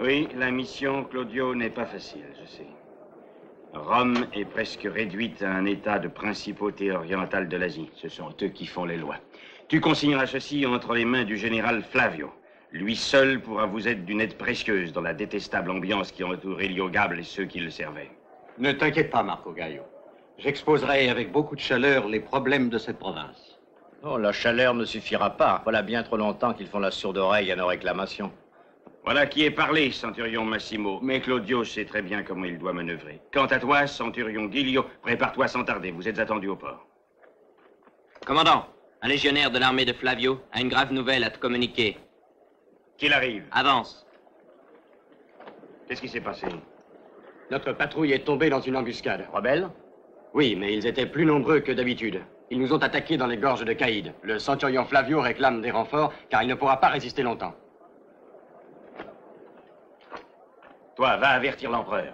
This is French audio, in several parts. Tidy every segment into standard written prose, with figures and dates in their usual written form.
Oui, la mission, Claudio, n'est pas facile, je sais. Rome est presque réduite à un état de principauté orientale de l'Asie. Ce sont eux qui font les lois. Tu consigneras ceci entre les mains du général Flavio. Lui seul pourra vous être d'une aide précieuse dans la détestable ambiance qui entoure Elio Gable et ceux qui le servaient. Ne t'inquiète pas, Marco Gaio. J'exposerai avec beaucoup de chaleur les problèmes de cette province. Oh, la chaleur ne suffira pas. Voilà bien trop longtemps qu'ils font la sourde oreille à nos réclamations. Voilà qui est parlé, Centurion Massimo. Mais Claudio sait très bien comment il doit manœuvrer. Quant à toi, Centurion Giglio, prépare-toi sans tarder. Vous êtes attendu au port. Commandant, un légionnaire de l'armée de Flavio a une grave nouvelle à te communiquer. Qu'il arrive. Avance. Qu'est-ce qui s'est passé? Notre patrouille est tombée dans une embuscade. Rebelles? Oui, mais ils étaient plus nombreux que d'habitude. Ils nous ont attaqués dans les gorges de Caïd. Le centurion Flavio réclame des renforts, car il ne pourra pas résister longtemps. Toi, va avertir l'empereur.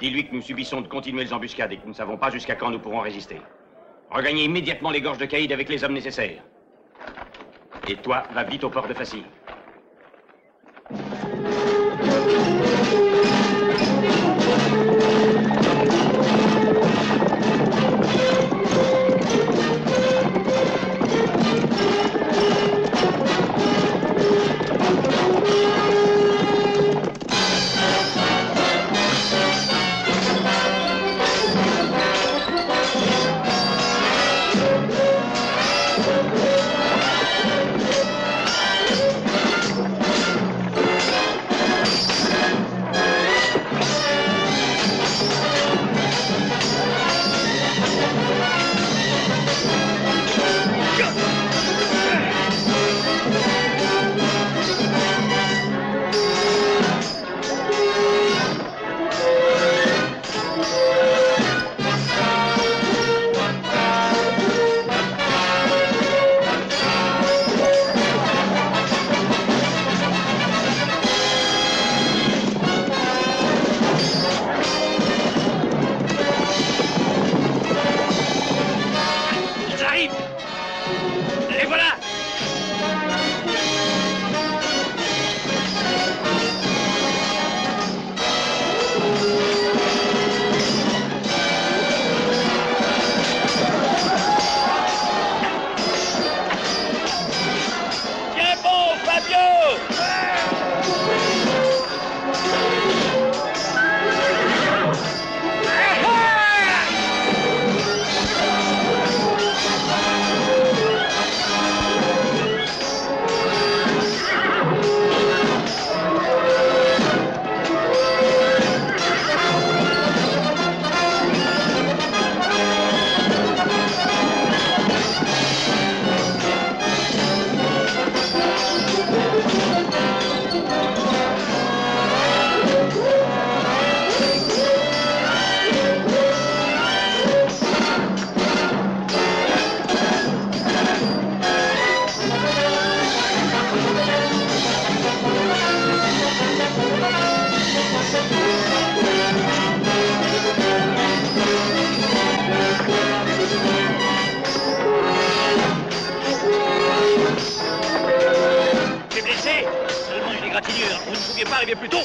Dis-lui que nous subissons de continuelles embuscades et que nous ne savons pas jusqu'à quand nous pourrons résister. Regagnez immédiatement les gorges de Caïd avec les hommes nécessaires. Et toi, va vite au port de Fassi. Vous ne pouviez pas arriver plus tôt.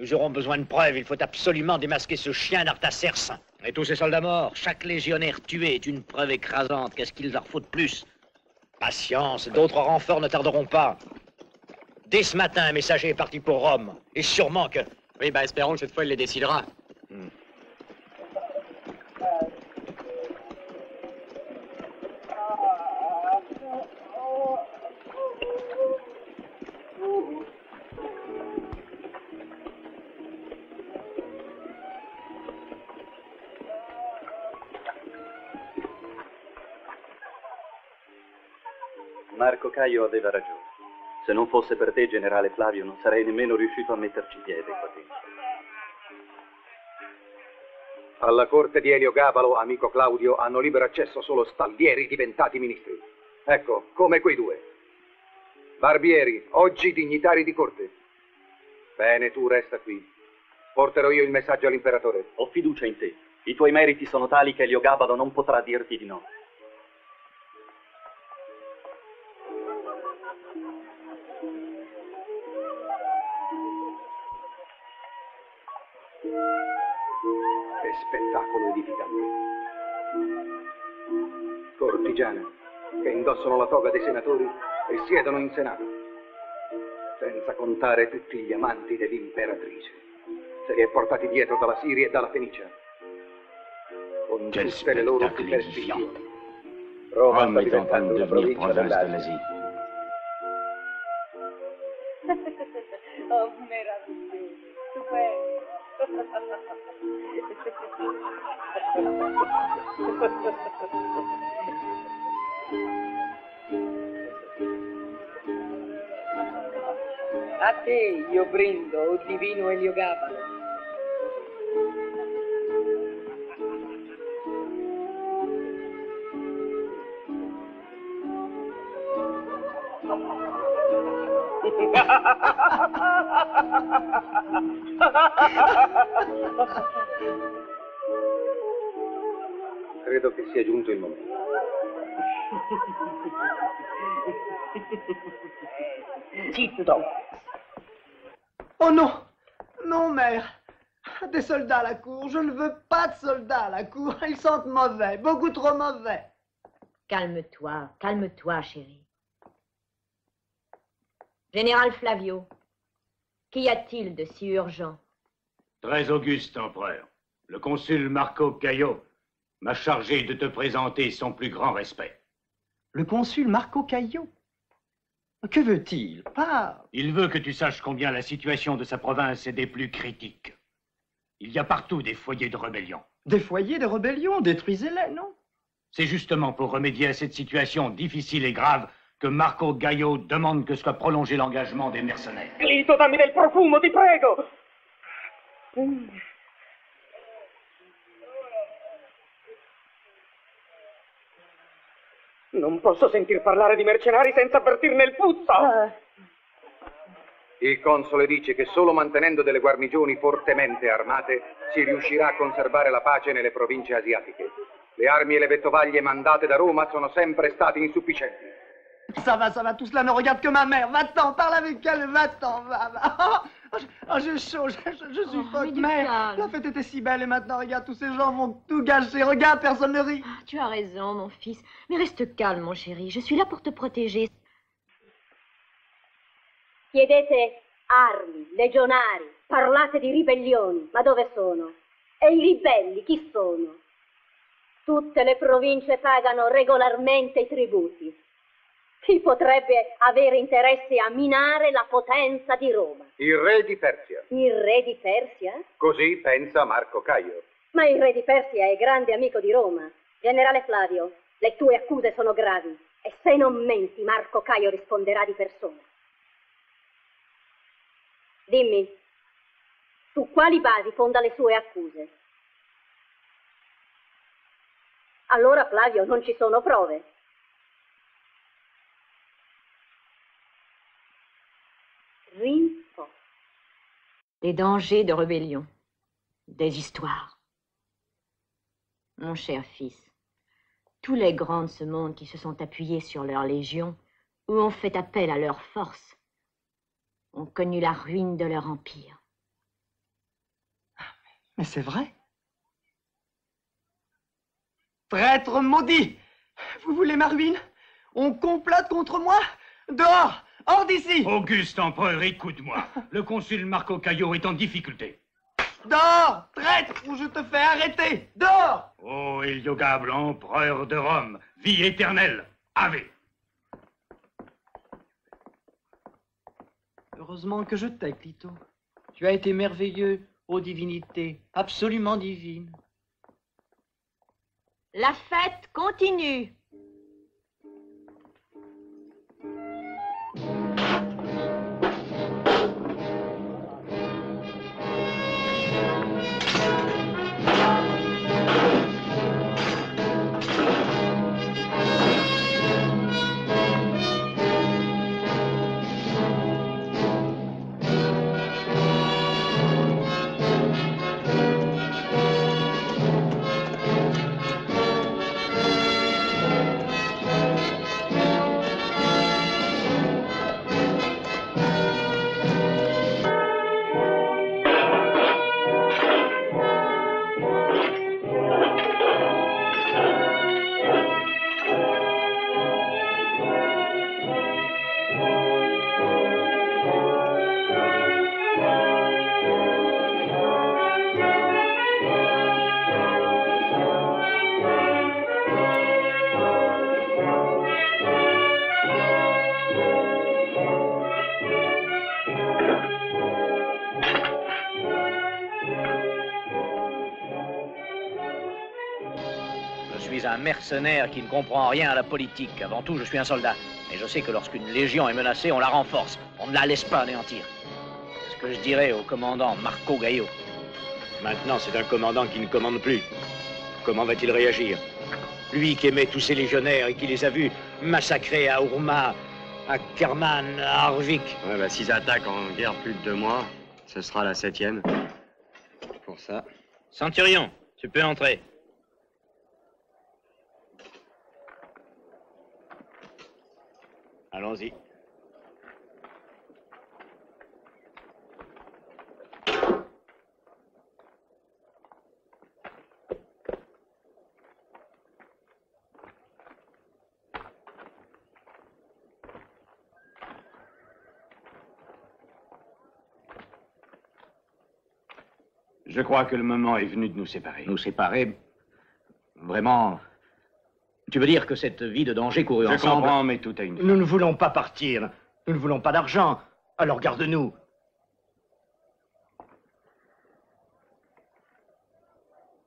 Nous aurons besoin de preuves. Il faut absolument démasquer ce chien d'Artaserse. Et tous ces soldats morts, chaque légionnaire tué est une preuve écrasante. Qu'est-ce qu'il leur faut de plus? Patience, d'autres renforts ne tarderont pas. Dès ce matin, un messager est parti pour Rome. Et sûrement que... Oui, bah espérons que cette fois il les décidera. Marco Caio aveva ragione. Se non fosse per te, generale Flavio, non sarei nemmeno riuscito a metterci piede qua dentro. Alla corte di Eliogabalo, amico Claudio, hanno libero accesso solo stallieri diventati ministri. Ecco, come quei due. Barbieri, oggi dignitari di corte. Bene, tu resta qui. Porterò io il messaggio all'imperatore. Ho fiducia in te. I tuoi meriti sono tali che Eliogabalo non potrà dirti di no. Che spettacolo edificante. Cortigiane che indossano la toga dei senatori e siedono in senato. Senza contare tutti gli amanti dell'imperatrice. Se li è portati dietro dalla Siria e dalla Fenicia. Con tutte le loro superstizioni. Rome est en train de devenir province de l'Asie. Oh, meraviglioso, stupendo. A te io brindo, o divino Eliogabalo. Credo che sia giunto il momento. Zitto! Oh non! Non, mère! Des soldats à la cour. Je ne veux pas de soldats à la cour. Ils sentent mauvais, beaucoup trop mauvais. Calme-toi, chérie. Général Flavio, qu'y a-t-il de si urgent? Très auguste, empereur. Le consul Marco Caio m'a chargé de te présenter son plus grand respect. Le consul Marco Caio? Que veut-il? Parle. Il veut que tu saches combien la situation de sa province est des plus critiques. Il y a partout des foyers de rébellion. Des foyers de rébellion? Détruisez-les, non? C'est justement pour remédier à cette situation difficile et grave que Marco Caio demande que soit prolongé l'engagement des mercenaires. Clito, dammi del profumo, ti prego! Non posso sentir parlare di mercenari senza avvertirne il puzzo! Il console dice che solo mantenendo delle guarnigioni fortemente armate si riuscirà a conservare la pace nelle province asiatiche. Le armi e le vettovaglie mandate da Roma sono sempre state insufficienti. Ça va, tout cela ne regarde que ma mère. Va-t'en, parle avec elle, va-t'en, va. Oh, j'ai chaud, je suffoque, mère. La fête était si belle et maintenant, regarde, tous ces gens vont tout gâcher. Regarde, personne ne rit. Tu as raison, mon fils. Mais reste calme, mon chéri. Je suis là pour te protéger. Chiedete armi, legionari, parlate di ribellioni, ma dove sono? E i ribelli chi sono? Tutte le province pagano regolarmente i tributi. Chi potrebbe avere interesse a minare la potenza di Roma? Il re di Persia. Il re di Persia? Così pensa Marco Caio. Ma il re di Persia è grande amico di Roma. Generale Flavio, le tue accuse sono gravi e se non menti Marco Caio risponderà di persona. Dimmi, su quali basi fonda le sue accuse? Allora, Flavio, non ci sono prove. Rinfo. Des dangers de rébellion, des histoires. Mon cher fils, tous les grands de ce monde qui se sont appuyés sur leur légion ou ont fait appel à leur force ont connu la ruine de leur empire. Mais c'est vrai. Traître maudit! Vous voulez ma ruine? On complote contre moi? Dehors! Hors d'ici! Auguste empereur, écoute-moi. Le consul Marco Caio est en difficulté. Dehors! Traître, ou je te fais arrêter! Dehors! Ô Héliogable, empereur de Rome, vie éternelle, Ave! Heureusement que je t'ai, Clito. Tu as été merveilleux, ô divinité, absolument divine. La fête continue. Un mercenaire qui ne comprend rien à la politique. Avant tout, je suis un soldat. Et je sais que lorsqu'une légion est menacée, on la renforce. On ne la laisse pas anéantir. C'est ce que je dirais au commandant Marco Caio. Maintenant, c'est un commandant qui ne commande plus. Comment va-t-il réagir? Lui qui aimait tous ses légionnaires et qui les a vus massacrés à Urma, à Kerman, à Harvik. Ouais, bah, s'ils attaquent en guerre plus de 2 mois, ce sera la 7e. Pour ça. Centurion, tu peux entrer. Allons-y. Je crois que le moment est venu de nous séparer. Nous séparer? Vraiment? Tu veux dire que cette vie de danger courue ensemble... Je comprends, mais tout a une fin. Nous ne voulons pas partir. Nous ne voulons pas d'argent. Alors garde-nous.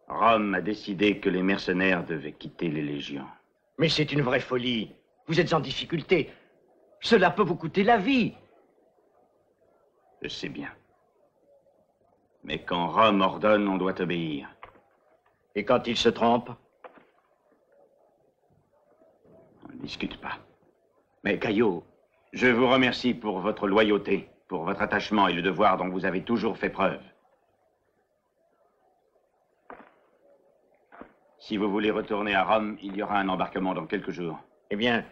Rome a décidé que les mercenaires devaient quitter les légions. Mais c'est une vraie folie. Vous êtes en difficulté. Cela peut vous coûter la vie. Je sais bien. Mais quand Rome ordonne, on doit obéir. Et quand il se trompe? On ne discute pas. Mais Caio... Je vous remercie pour votre loyauté, pour votre attachement et le devoir dont vous avez toujours fait preuve. Si vous voulez retourner à Rome, il y aura un embarquement dans quelques jours. Eh bien,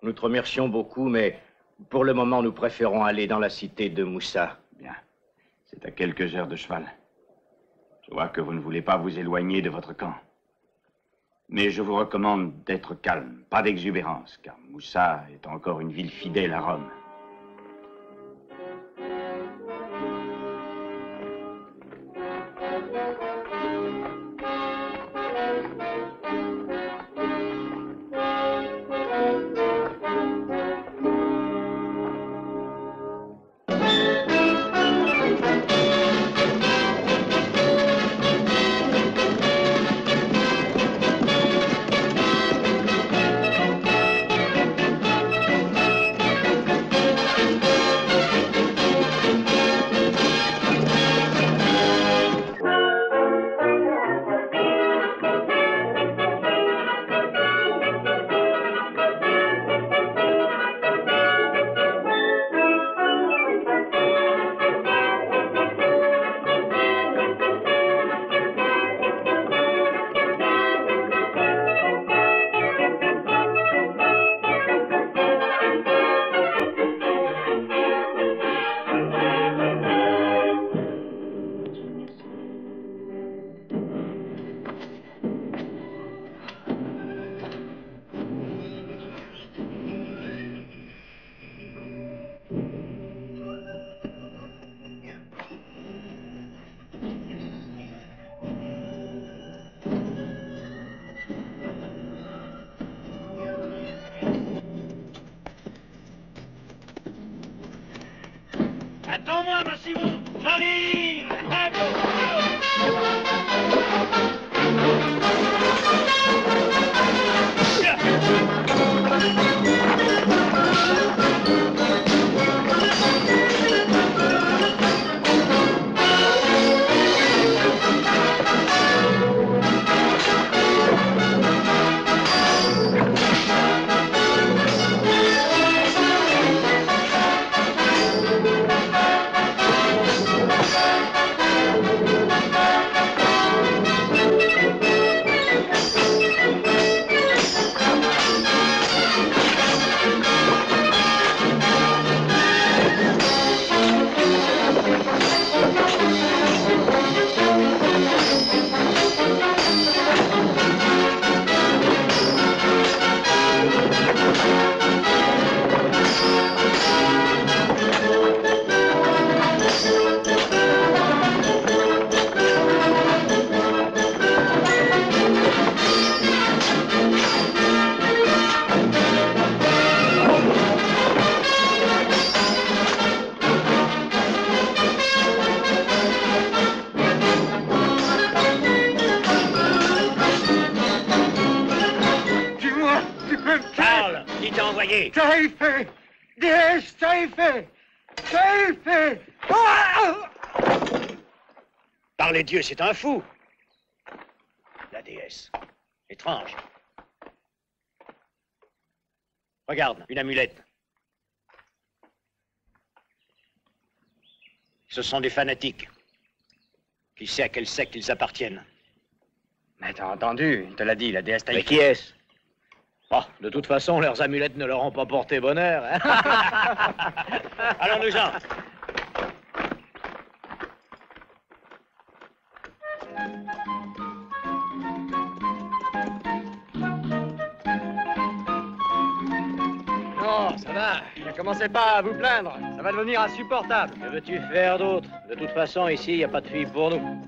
nous te remercions beaucoup, mais pour le moment, nous préférons aller dans la cité de Moussa. Bien. C'est à quelques heures de cheval. Je vois que vous ne voulez pas vous éloigner de votre camp. Mais je vous recommande d'être calme, pas d'exubérance, car Moussa est encore une ville fidèle à Rome. Allez. Ça y fait! Déesse, ça y fait! Ça y fait! Ah! Par les dieux, c'est un fou. La déesse. Étrange. Regarde, une amulette. Ce sont des fanatiques. Qui sait à quel secte ils appartiennent? Mais t'as entendu, il te l'a dit, la déesse Taïfé. Mais qui est-ce? Oh, de toute façon, leurs amulettes ne leur ont pas porté bonheur. Hein? Allons-nous-en. Non, ça va. Ne commencez pas à vous plaindre. Ça va devenir insupportable. Que veux-tu faire d'autre? De toute façon, ici, il n'y a pas de fille pour nous.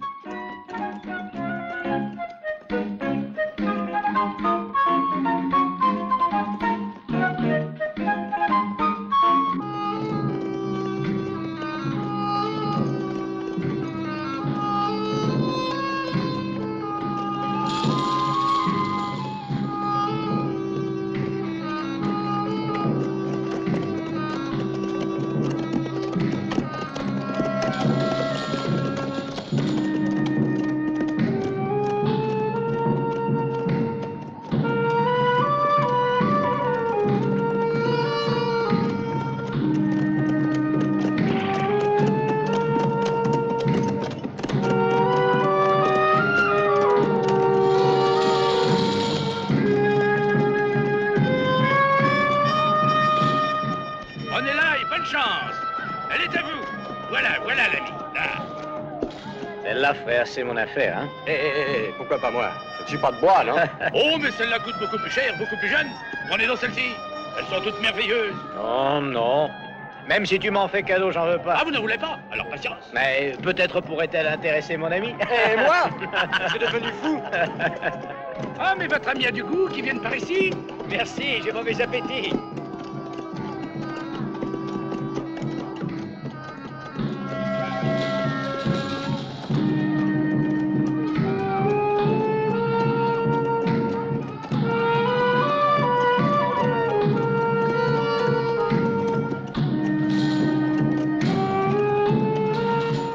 Prenez-la et bonne chance. Elle est à vous. Voilà, voilà l'ami. Là. Celle-là ferait assez mon affaire, hein? Pourquoi pas moi? Je ne suis pas de bois, non? Oh, mais celle-là coûte beaucoup plus cher, beaucoup plus jeune. Prenez donc celle-ci. Elles sont toutes merveilleuses. Non, non. Même si tu m'en fais cadeau, j'en veux pas. Ah, vous ne voulez pas? Alors patience. Mais peut-être pourrait-elle intéresser mon ami. Et moi? Je suis devenu fou. Ah, mais votre ami a du goût, qui vienne par ici. Merci, j'ai mauvais appétit.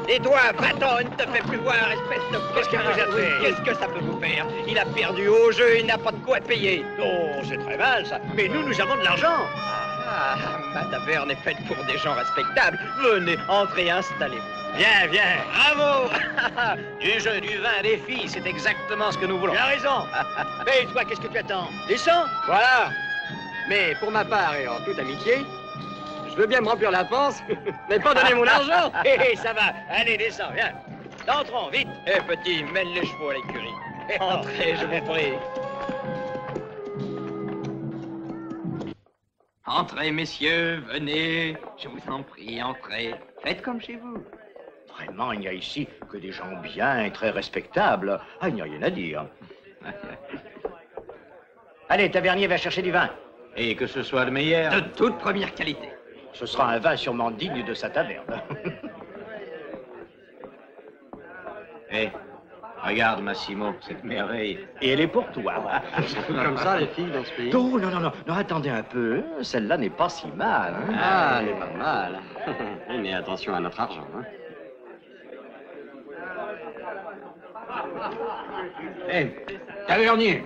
Et toi, va-t'en, il ne te fait plus voir, espèce de... Qu'est-ce qu'il vous a fait? Qu'est-ce que ça peut vous faire? Il a perdu au jeu, il n'a pas de quoi payer. Oh, c'est très mal, ça. Mais nous avons de l'argent. Ah, ma taverne est faite pour des gens respectables. Venez, entrez, installez-vous. Viens, viens. Bravo. Du jeu, du vin, des filles, c'est exactement ce que nous voulons. Tu as raison. Mais toi, qu'est-ce que tu attends? Descends. Voilà. Mais pour ma part et en toute amitié, je veux bien me remplir la panse, mais pas donner mon argent. Hé, ça va. Allez, descends, viens. Entrons, vite. Petit, mène les chevaux à l'écurie. Entrez, je vous prie. Entrez, messieurs, venez. Je vous en prie, entrez. Faites comme chez vous. Vraiment, il n'y a ici que des gens bien et très respectables. Ah, il n'y a rien à dire. Allez, tavernier, va chercher du vin. Et que ce soit le meilleur. De toute première qualité. Ce sera un vin sûrement digne de sa taverne. Hé, regarde, Massimo, cette merveille. Et elle est pour toi. C'est tout comme ça, les filles, dans ce pays. Oh, non, non, non, non, attendez un peu. Celle-là n'est pas si mal. Hein? Ah, elle est pas mal. Mais attention à notre argent, hein. Hé, tavernier.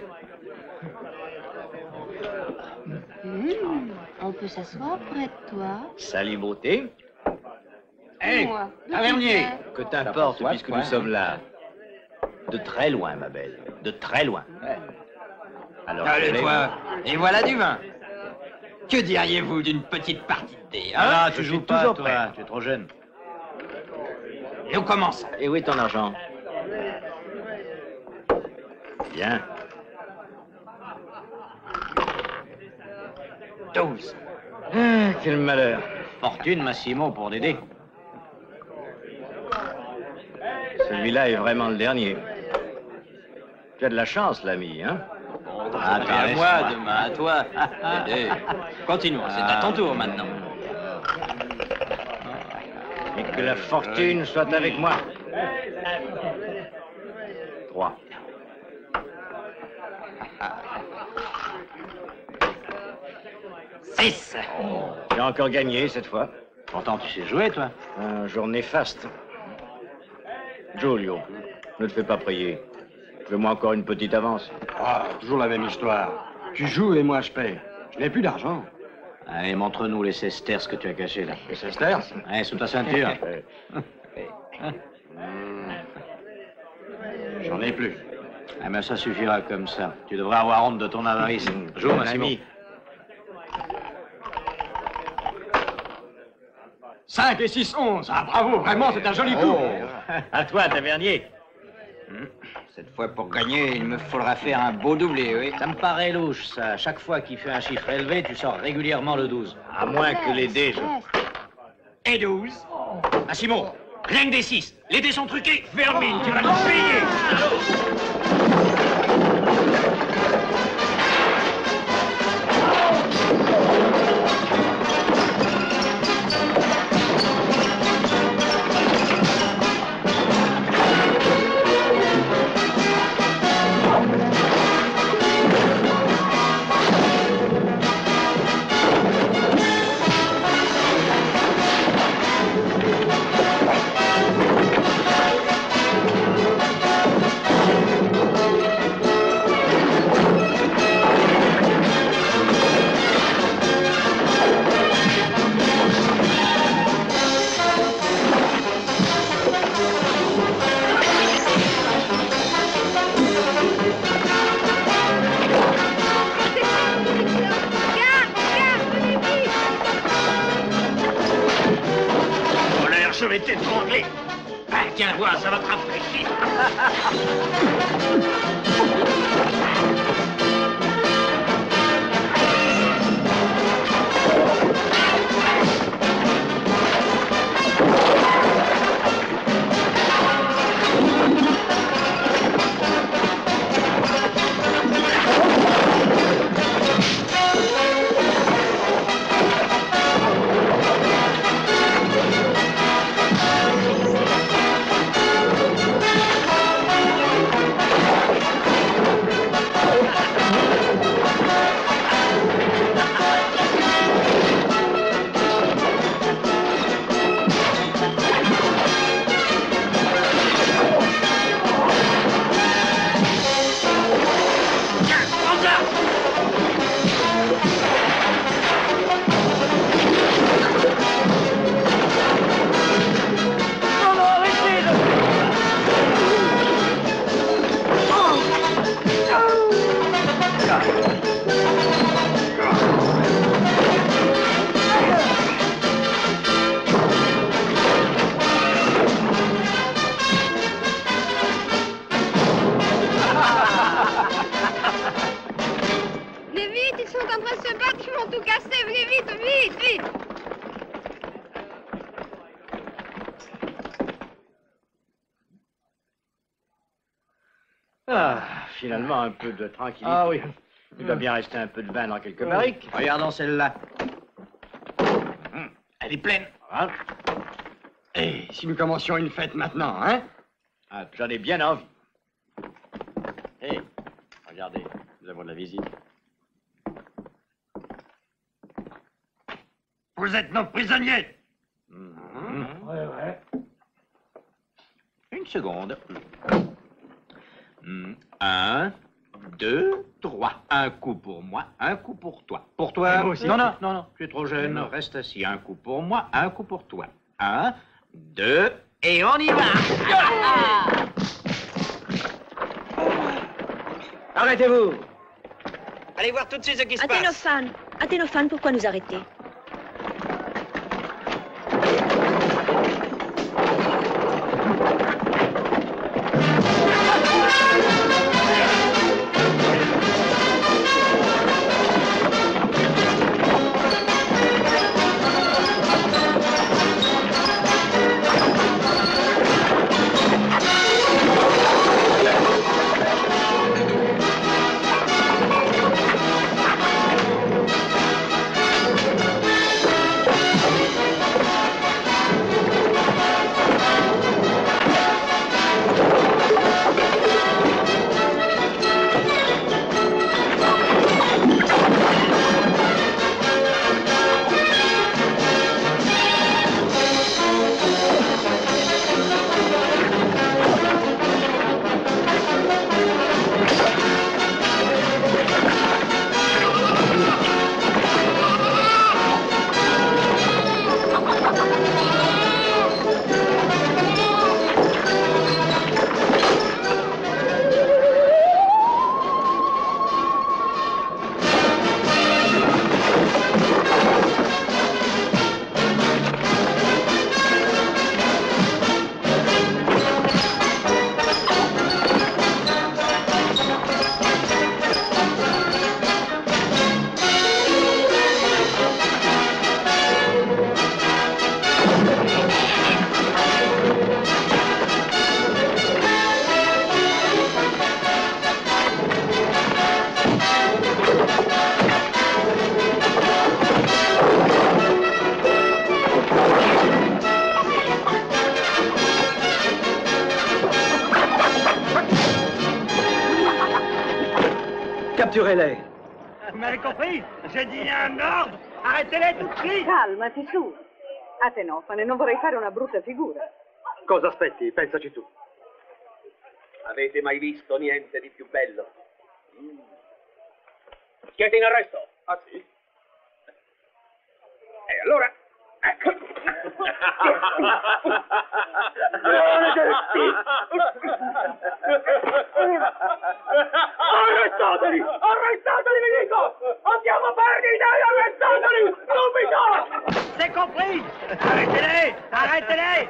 On peut s'asseoir près de toi. Salut, beauté. Hé, Moi, tavernier, que t'importe puisque nous sommes là. De très loin, ma belle. De très loin. Alors, Allez-toi. Et voilà du vin. Que diriez-vous d'une petite partie de thé, hein? Ah, tu joues toujours toi. Tu es trop jeune. Nous commençons. Et où est ton argent? Bien. 12. Ah, quel malheur. Fortune, Massimo, pour Dédé. Celui-là est vraiment le dernier. Tu as de la chance, l'ami, hein? Attends, à moi, demain à toi. Dédé. Continuons, c'est à ton tour maintenant. Et que la fortune soit avec moi. 3. 6. J'ai encore gagné cette fois. Pourtant, tu sais jouer, toi. Un jour néfaste. Giulio, ne te fais pas prier. Fais-moi encore une petite avance. Ah, toujours la même histoire. Tu joues et moi je paye. Je n'ai plus d'argent. Allez, montre-nous les sesterces que tu as cachés, là. Les sesterces? Allez, sous ta ceinture. J'en ai plus. Ah, mais ça suffira comme ça. Tu devrais avoir honte de ton avarice. Joue, mon ami. 5 et 6, 11. Ah, bravo, vraiment, c'est un joli coup. À toi, tavernier. Cette fois, pour gagner, il me faudra faire un beau doublé, oui. Ça me paraît louche, ça. Chaque fois qu'il fait un chiffre élevé, tu sors régulièrement le 12. À moins que les dés... Et 12. Ah, Simon, rien que des 6. Les dés sont truqués. Vermine, tu vas nous payer. Je vais t'étrangler. Ah, tiens, vois, ça va te rafraîchir. Ah, finalement, un peu de tranquillité. Ah oui. Il doit bien rester un peu de vin dans quelques barriques. Regardons celle-là. Elle est pleine. Hein? Et si nous commencions une fête maintenant, hein? Ah, j'en ai bien envie. Hé, regardez, nous avons de la visite. Vous êtes nos prisonniers. Ouais. Une seconde. 1, 2, 3. Un coup pour moi, un coup pour toi. Pour toi? Non, tu es trop jeune. Reste assis. Un coup pour moi, un coup pour toi. 1, 2, et on y va. Arrêtez-vous. Allez voir tout de suite ce qui se passe. Athénophane, pourquoi nous arrêter? Capturez-les. Vous m'avez compris? J'ai dit un ordre! Arrêtez-les tout de suite! Calmati, su. Atenofane, non vorrei fare una brutta figura. Cosa aspetti? Pensaci tu. Avete mai visto niente di più bello? Siete in arresto? Ah, sì? E allora... Ecco. Arrestateli! Arrestateli, vi dico! Andiamo perdi, dai, arrestateli! Subito! C'est compris! Arrêtez-les! Arrêtez-les!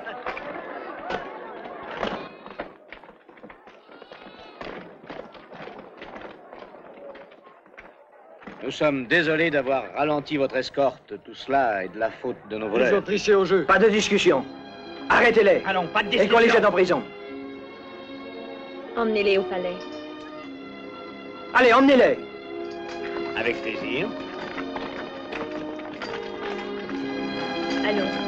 Nous sommes désolés d'avoir ralenti votre escorte. Tout cela est de la faute de nos voleurs. Ils ont triché au jeu. Pas de discussion. Arrêtez-les. Ah non, pas de Et discussion. qu'on les jette en prison. Emmenez-les au palais. Allez, emmenez-les. Avec plaisir. Allons.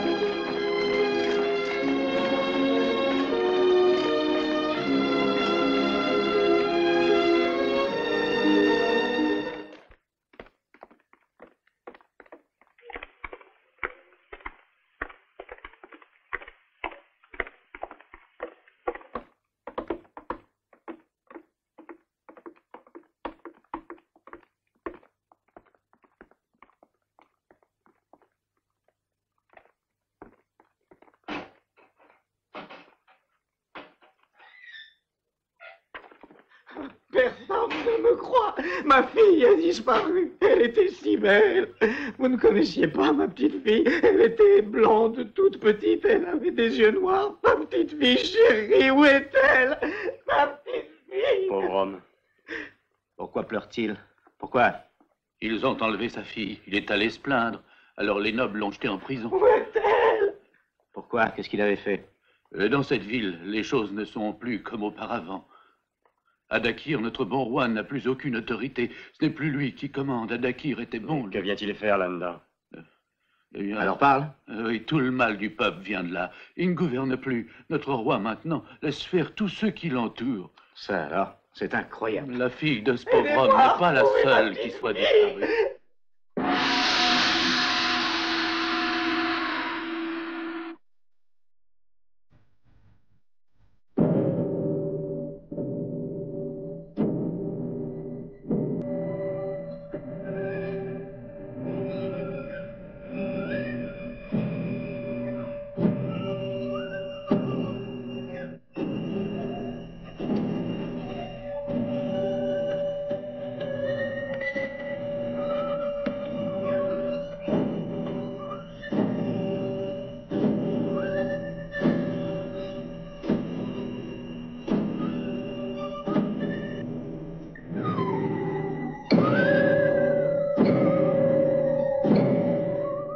Personne ne me croit. Ma fille a disparu. Elle était si belle. Vous ne connaissiez pas ma petite fille. Elle était blonde, toute petite. Elle avait des yeux noirs. Ma petite fille chérie, où est-elle? Ma petite fille. Pauvre homme. Pourquoi pleure-t-il? Pourquoi? Ils ont enlevé sa fille. Il est allé se plaindre. Alors les nobles l'ont jeté en prison. Où est-elle? Pourquoi? Qu'est-ce qu'il avait fait? Dans cette ville, les choses ne sont plus comme auparavant. À Dakir, notre bon roi n'a plus aucune autorité. Ce n'est plus lui qui commande. À Dakir était bon. Que vient-il faire là-dedans? Alors parle. Oui, tout le mal du peuple vient de là. Il ne gouverne plus. Notre roi, maintenant, laisse faire tous ceux qui l'entourent. Ça, alors, c'est incroyable. La fille de ce pauvre homme n'est pas la seule qui soit disparue.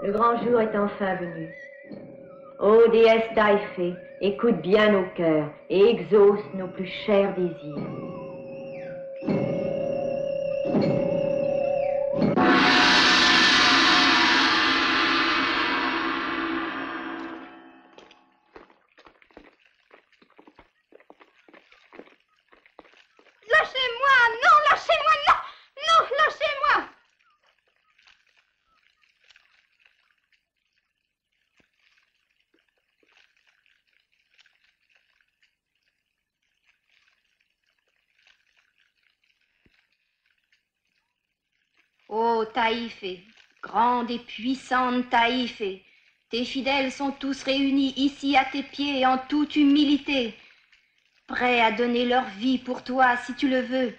Le grand jour est enfin venu. Ô déesse Taïfé, écoute bien nos cœurs et exauce nos plus chers désirs. Lâchez-moi! Non, lâchez-moi! Non! Non, lâchez-moi! Ô Taïfé, grande et puissante Taïfé, tes fidèles sont tous réunis ici à tes pieds en toute humilité, prêts à donner leur vie pour toi si tu le veux.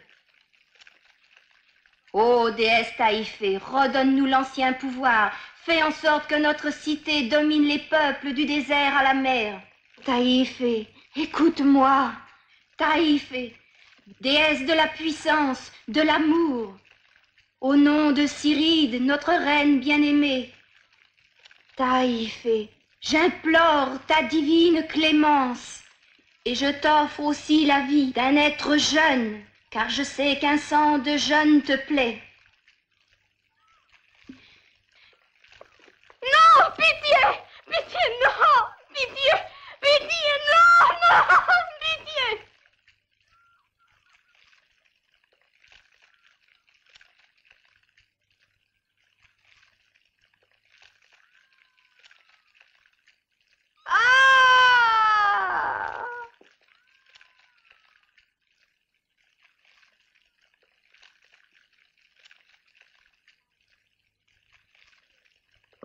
Ô déesse Taïfé, redonne-nous l'ancien pouvoir, fais en sorte que notre cité domine les peuples du désert à la mer. Taïfé, écoute-moi. Taïfé, déesse de la puissance, de l'amour, au nom de Cyride, notre reine bien-aimée. Taïfé, j'implore ta divine clémence, et je t'offre aussi la vie d'un être jeune, car je sais qu'un sang de jeune te plaît. Non, pitié! Pitié, non! Pitié! Pitié, non! Non! Pitié!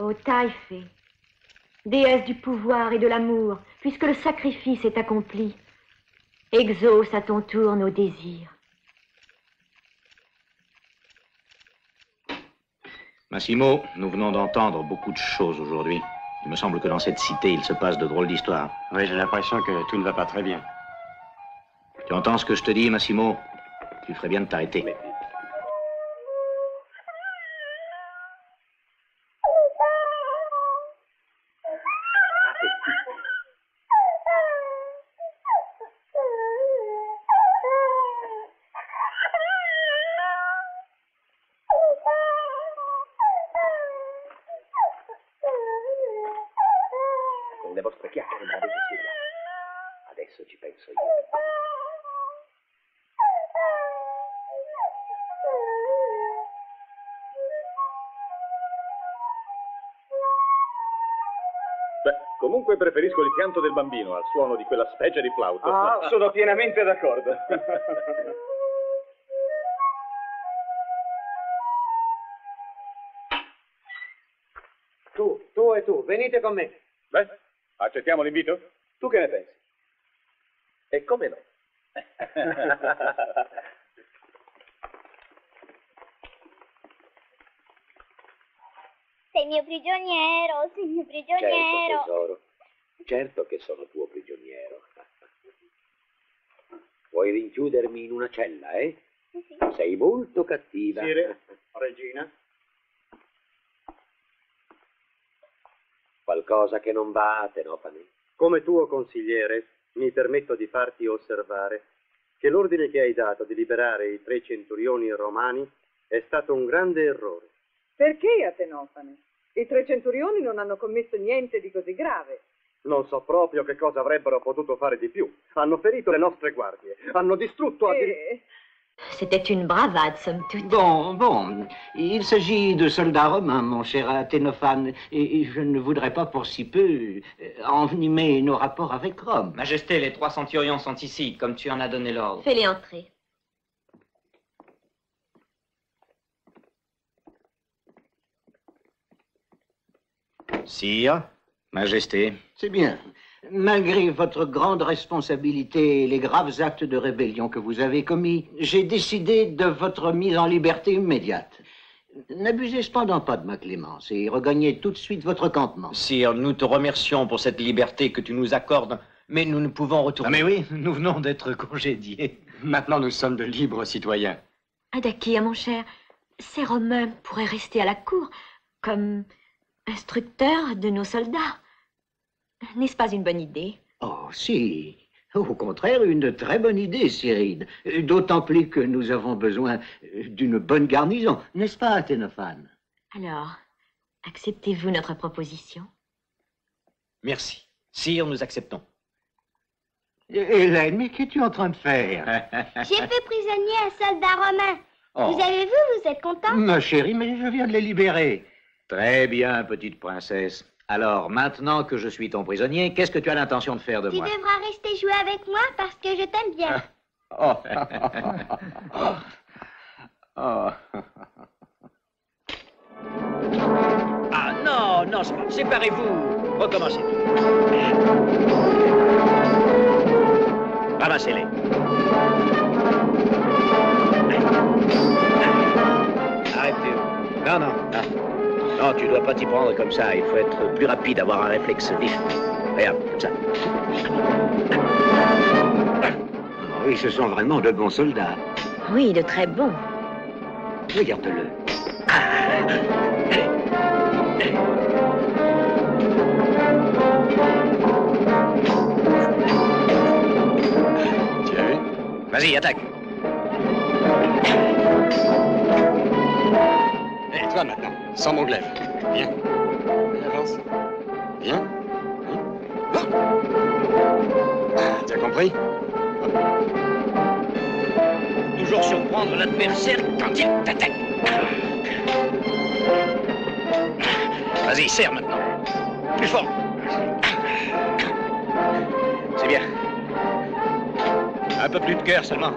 Ô Taïfé, déesse du pouvoir et de l'amour, puisque le sacrifice est accompli, exauce à ton tour nos désirs. Massimo, nous venons d'entendre beaucoup de choses aujourd'hui. Il me semble que dans cette cité, il se passe de drôles d'histoires. Oui, j'ai l'impression que tout ne va pas très bien. Tu entends ce que je te dis, Massimo? Tu ferais bien de t'arrêter. Mais... Con le vostre chiacchiere mi avete sfidato. Adesso ci penso io. Beh, comunque preferisco il pianto del bambino al suono di quella specie di flauto. Ah, sono pienamente d'accordo. Tu e tu, venite con me. Beh, accettiamo l'invito? Tu che ne pensi? E come no? Sei mio prigioniero, sei mio prigioniero. Certo, tesoro. Certo che sono tuo prigioniero. Vuoi rinchiudermi in una cella, eh? Sì. Sei molto cattiva. Sire, regina. Qualcosa che non va, Tenofane? Come tuo consigliere, mi permetto di farti osservare che l'ordine che hai dato di liberare i 3 centurioni romani è stato un grande errore. Perché a Tenofane? I 3 centurioni non hanno commesso niente di così grave. Non so proprio che cosa avrebbero potuto fare di più. Hanno ferito le nostre guardie, hanno distrutto C'était une bravade, somme toute. Bon, il s'agit de soldats romains, mon cher Athénophane, et je ne voudrais pas pour si peu envenimer nos rapports avec Rome. Majesté, les 3 centurions sont ici, comme tu en as donné l'ordre. Fais-les entrer. Sire, Majesté. C'est bien. Malgré votre grande responsabilité et les graves actes de rébellion que vous avez commis, j'ai décidé de votre mise en liberté immédiate. N'abusez cependant pas de ma clémence et regagnez tout de suite votre campement. Sire, nous te remercions pour cette liberté que tu nous accordes, mais nous ne pouvons retourner. Ah mais oui, nous venons d'être congédiés. Maintenant, nous sommes de libres citoyens. Adakir, mon cher, ces Romains pourraient rester à la cour comme instructeurs de nos soldats. N'est-ce pas une bonne idée? Oh, si. Au contraire, une très bonne idée, Cyride. D'autant plus que nous avons besoin d'une bonne garnison. N'est-ce pas, Athénophane? Alors, acceptez-vous notre proposition? Merci. Sire, nous acceptons. Hélène, mais qu'es-tu en train de faire? J'ai fait prisonnier un soldat romain. Oh. Vous avez vu, vous êtes content? Ma chérie, mais je viens de les libérer. Très bien, petite princesse. Alors, maintenant que je suis ton prisonnier, qu'est-ce que tu as l'intention de faire de moi? Tu devras rester jouer avec moi parce que je t'aime bien. Oh. Ah non, non, séparez-vous. Recommencez. Ramassez-les. Arrêtez-vous. Non, non. Non, tu dois pas t'y prendre comme ça. Il faut être plus rapide, avoir un réflexe vif. Regarde, comme ça. Oui, ce sont vraiment de bons soldats. Oui, de très bons. Regarde-le. Tu as vu? Vas-y, attaque. Et toi maintenant, sans mon glaive. Viens. Avance. Viens. Ah, t'as compris? Toujours surprendre l'adversaire quand il t'attaque. Vas-y, serre maintenant. Plus fort. C'est bien. Un peu plus de cœur seulement.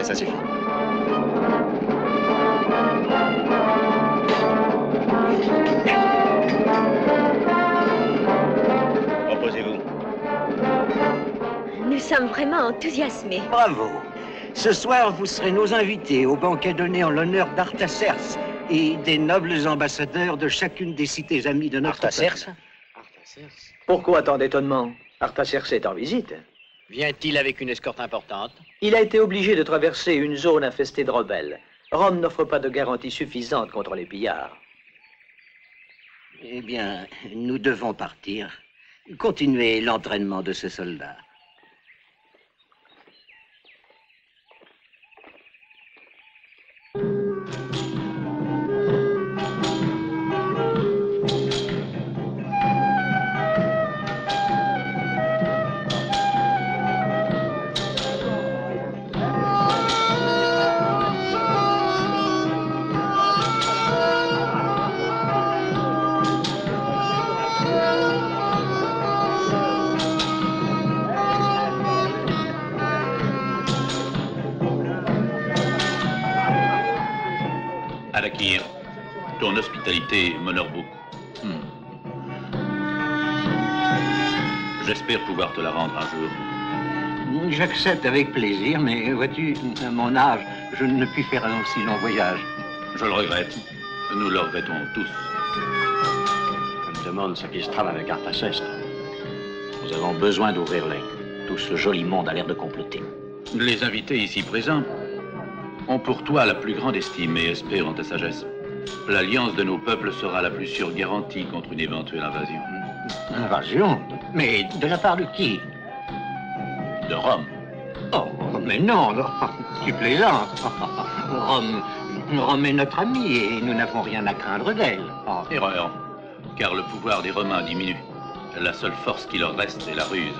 ça suffit. Reposez-vous. Nous sommes vraiment enthousiasmés. Bravo. Ce soir, vous serez nos invités au banquet donné en l'honneur d'Artaxerxes et des nobles ambassadeurs de chacune des cités amies de notre Artaxerxes? Pourquoi tant d'étonnement? Artaxerxes est en visite. Vient-il avec une escorte importante? Il a été obligé de traverser une zone infestée de rebelles. Rome n'offre pas de garantie suffisante contre les pillards. Eh bien, nous devons partir. Continuez l'entraînement de ce soldat. Adakir, ton hospitalité m'honore beaucoup. J'espère pouvoir te la rendre un jour. J'accepte avec plaisir, mais vois-tu, à mon âge, je ne puis faire un aussi long voyage. Je le regrette. Nous le regrettons tous. Je me demande ce qui se trame avec Artaxerxes. Nous avons besoin d'ouvrir l'œil. Tout ce joli monde a l'air de comploter. Les invités ici présents ont pour toi la plus grande estime et espèrent en ta sagesse. L'alliance de nos peuples sera la plus sûre garantie contre une éventuelle invasion. Invasion? Mais de la part de qui? De Rome. Oh, mais non, tu plaisantes. Rome est notre amie et nous n'avons rien à craindre d'elle. Oh. Erreur, car le pouvoir des Romains diminue. La seule force qui leur reste est la ruse.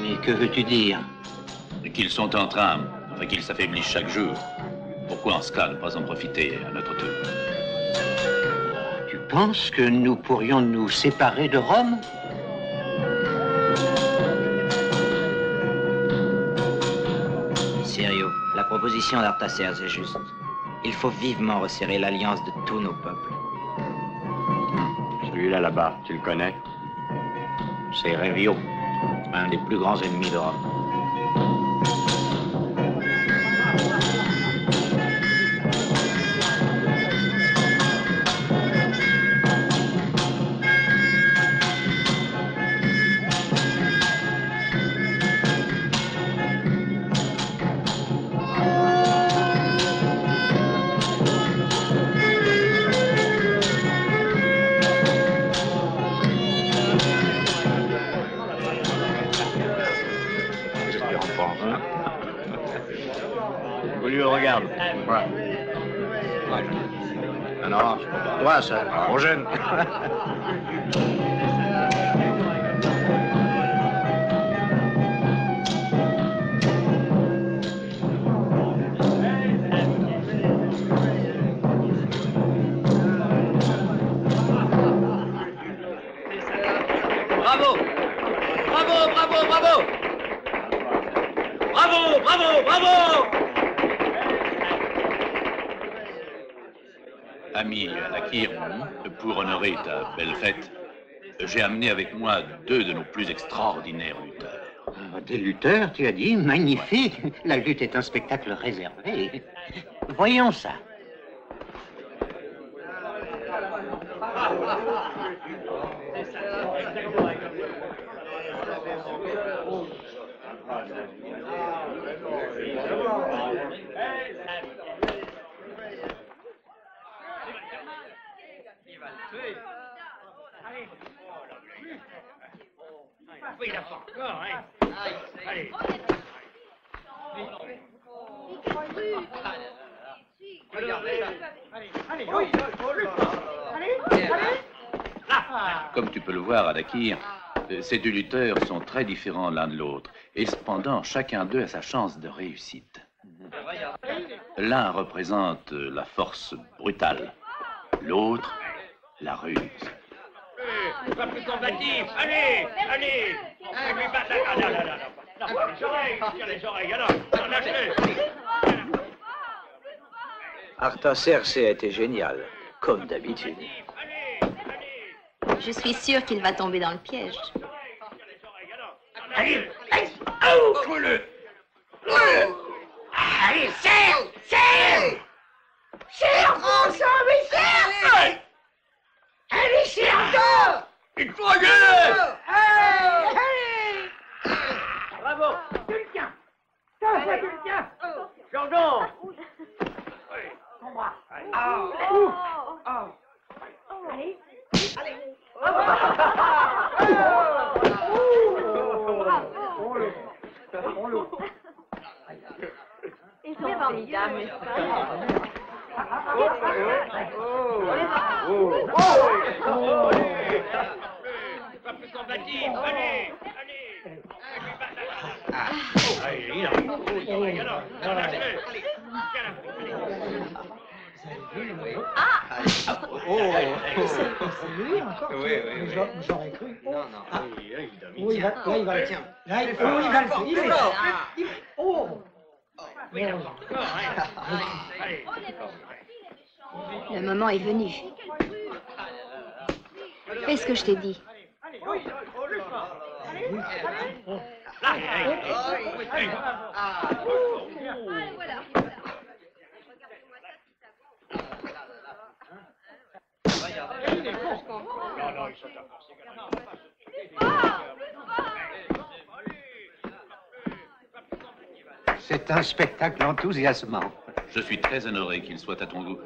Mais que veux-tu dire? Qu'ils sont en train, qu'ils s'affaiblissent chaque jour. Pourquoi en ce cas ne pas en profiter à notre tour? Tu penses que nous pourrions nous séparer de Rome? Sérieux, la proposition d'Artaxerxes est juste. Il faut vivement resserrer l'alliance de tous nos peuples. Celui-là là-bas, tu le connais? C'est Révio, un des plus grands ennemis de Rome. Voilà. Un orange pour toi, ça, trop jeune. Bravo! Bravo, bravo, bravo! Bravo, bravo, bravo! Ami Adakir, pour honorer ta belle fête, j'ai amené avec moi 2 de nos plus extraordinaires lutteurs. Des lutteurs, tu as dit? Magnifique! La lutte est un spectacle réservé. Voyons ça. Oui, il a pas encore, hein. Allez. Comme tu peux le voir, Adakir, ces 2 lutteurs sont très différents l'un de l'autre, et cependant, chacun d'eux a sa chance de réussite. L'un représente la force brutale, l'autre, la ruse. Pas plus combatif. Allez, allez. On va lui battre la... Ah, non. Les oreilles, alors, lâchez. Artaxerxès était génial, comme d'habitude. Je suis sûre qu'il va tomber dans le piège. Allez, coule-le. Allez, serre. Serre, ensemble, serre. Allez, serre encore. Il faut allez. Bravo. Tu le tiens. Tu le tiens. Jordan. Allez. Ils sont formidables, n'est-ce Pas plus combatif, allez. Lui encore. Oui. J'aurais cru. Non. Oh, il va le tiens. Là, il va le faire. Oh. Le moment est venu. Fais ce que je t'ai dit. C'est un spectacle enthousiasmant. Je suis très honoré qu'il soit à ton goût.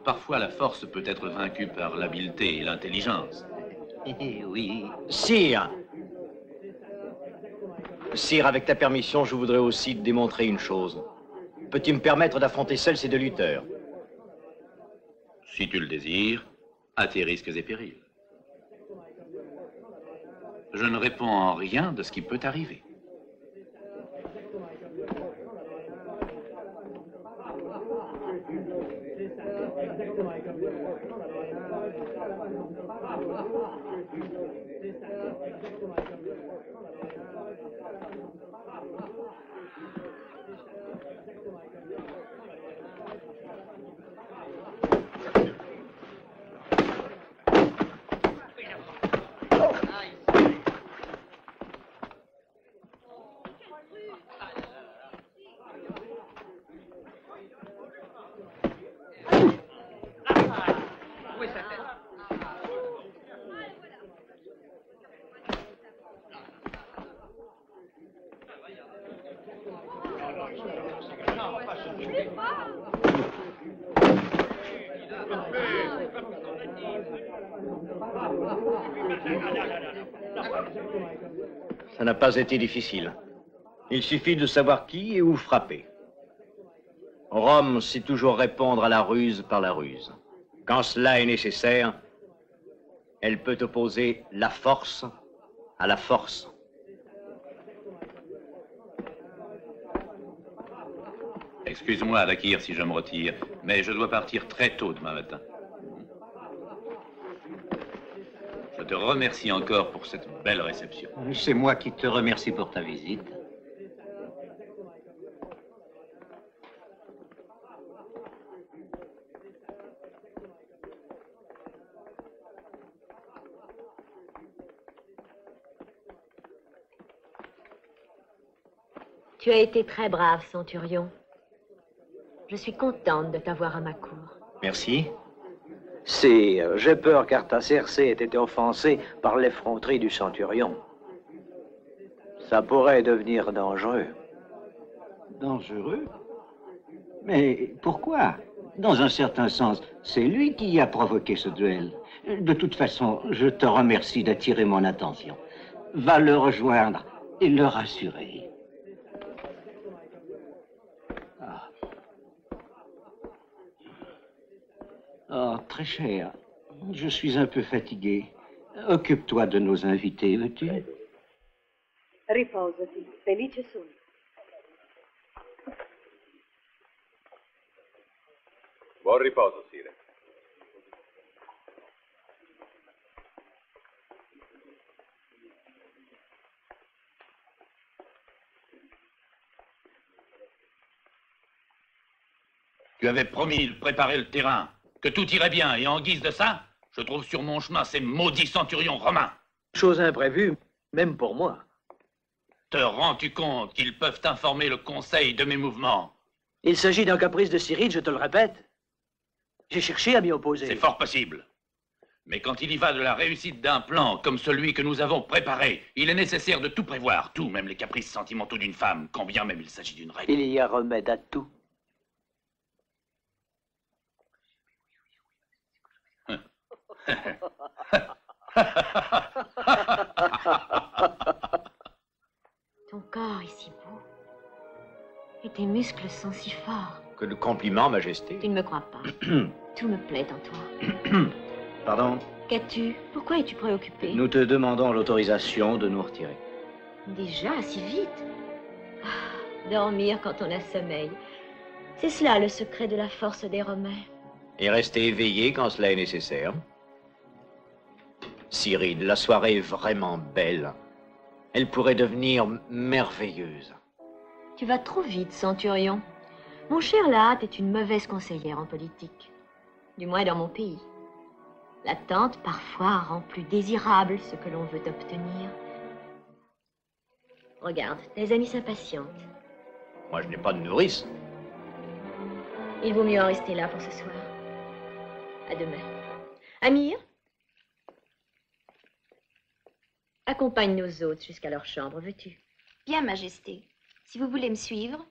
Parfois, la force peut être vaincue par l'habileté et l'intelligence. Oui. Sire, avec ta permission, je voudrais aussi te démontrer une chose. Peux-tu me permettre d'affronter seul ces deux lutteurs? Si tu le désires, à tes risques et périls. Je ne réponds en rien de ce qui peut arriver. Ça n'a pas été difficile. Il suffit de savoir qui et où frapper. Rome sait toujours répondre à la ruse par la ruse. Quand cela est nécessaire, elle peut opposer la force à la force. Excuse-moi, Alakir, si je me retire, mais je dois partir très tôt demain matin. Je te remercie encore pour cette belle réception. C'est moi qui te remercie pour ta visite. Tu as été très brave, Centurion. Je suis contente de t'avoir à ma cour. Merci. J'ai peur qu'Artaxerxès ait été offensé par l'effronterie du centurion. Ça pourrait devenir dangereux. Dangereux? Mais pourquoi? Dans un certain sens, c'est lui qui a provoqué ce duel. De toute façon, je te remercie d'attirer mon attention. Va le rejoindre et le rassurer. Oh, très cher, je suis un peu fatigué. Occupe-toi de nos invités, veux-tu? Riposati, felice sono. Buon riposo, Sire. Tu avais promis de préparer le terrain, que tout irait bien, et en guise de ça, je trouve sur mon chemin ces maudits centurions romains. Chose imprévue, même pour moi. Te rends-tu compte qu'ils peuvent informer le conseil de mes mouvements? Il s'agit d'un caprice de Cyril, je te le répète. J'ai cherché à m'y opposer. C'est fort possible. Mais quand il y va de la réussite d'un plan comme celui que nous avons préparé, il est nécessaire de tout prévoir, tout, même les caprices sentimentaux d'une femme, quand bien même il s'agit d'une règle. Il y a remède à tout. Ton corps est si beau. Et tes muscles sont si forts. Que de compliments, Majesté. Tu ne me crois pas. Tout me plaît en toi. Pardon? Qu'as-tu? Pourquoi es-tu préoccupé? Nous te demandons l'autorisation de nous retirer. Déjà, si vite? Ah, dormir quand on a sommeil. C'est cela le secret de la force des Romains. Et rester éveillé quand cela est nécessaire. Cyril, la soirée est vraiment belle. Elle pourrait devenir merveilleuse. Tu vas trop vite, Centurion. Mon cher Lahat est une mauvaise conseillère en politique. Du moins dans mon pays. L'attente, parfois, rend plus désirable ce que l'on veut obtenir. Regarde, tes amis s'impatientent. Moi, je n'ai pas de nourrice. Il vaut mieux en rester là pour ce soir. À demain. Amir, accompagne nos hôtes jusqu'à leur chambre, veux-tu? Bien, Majesté. Si vous voulez me suivre.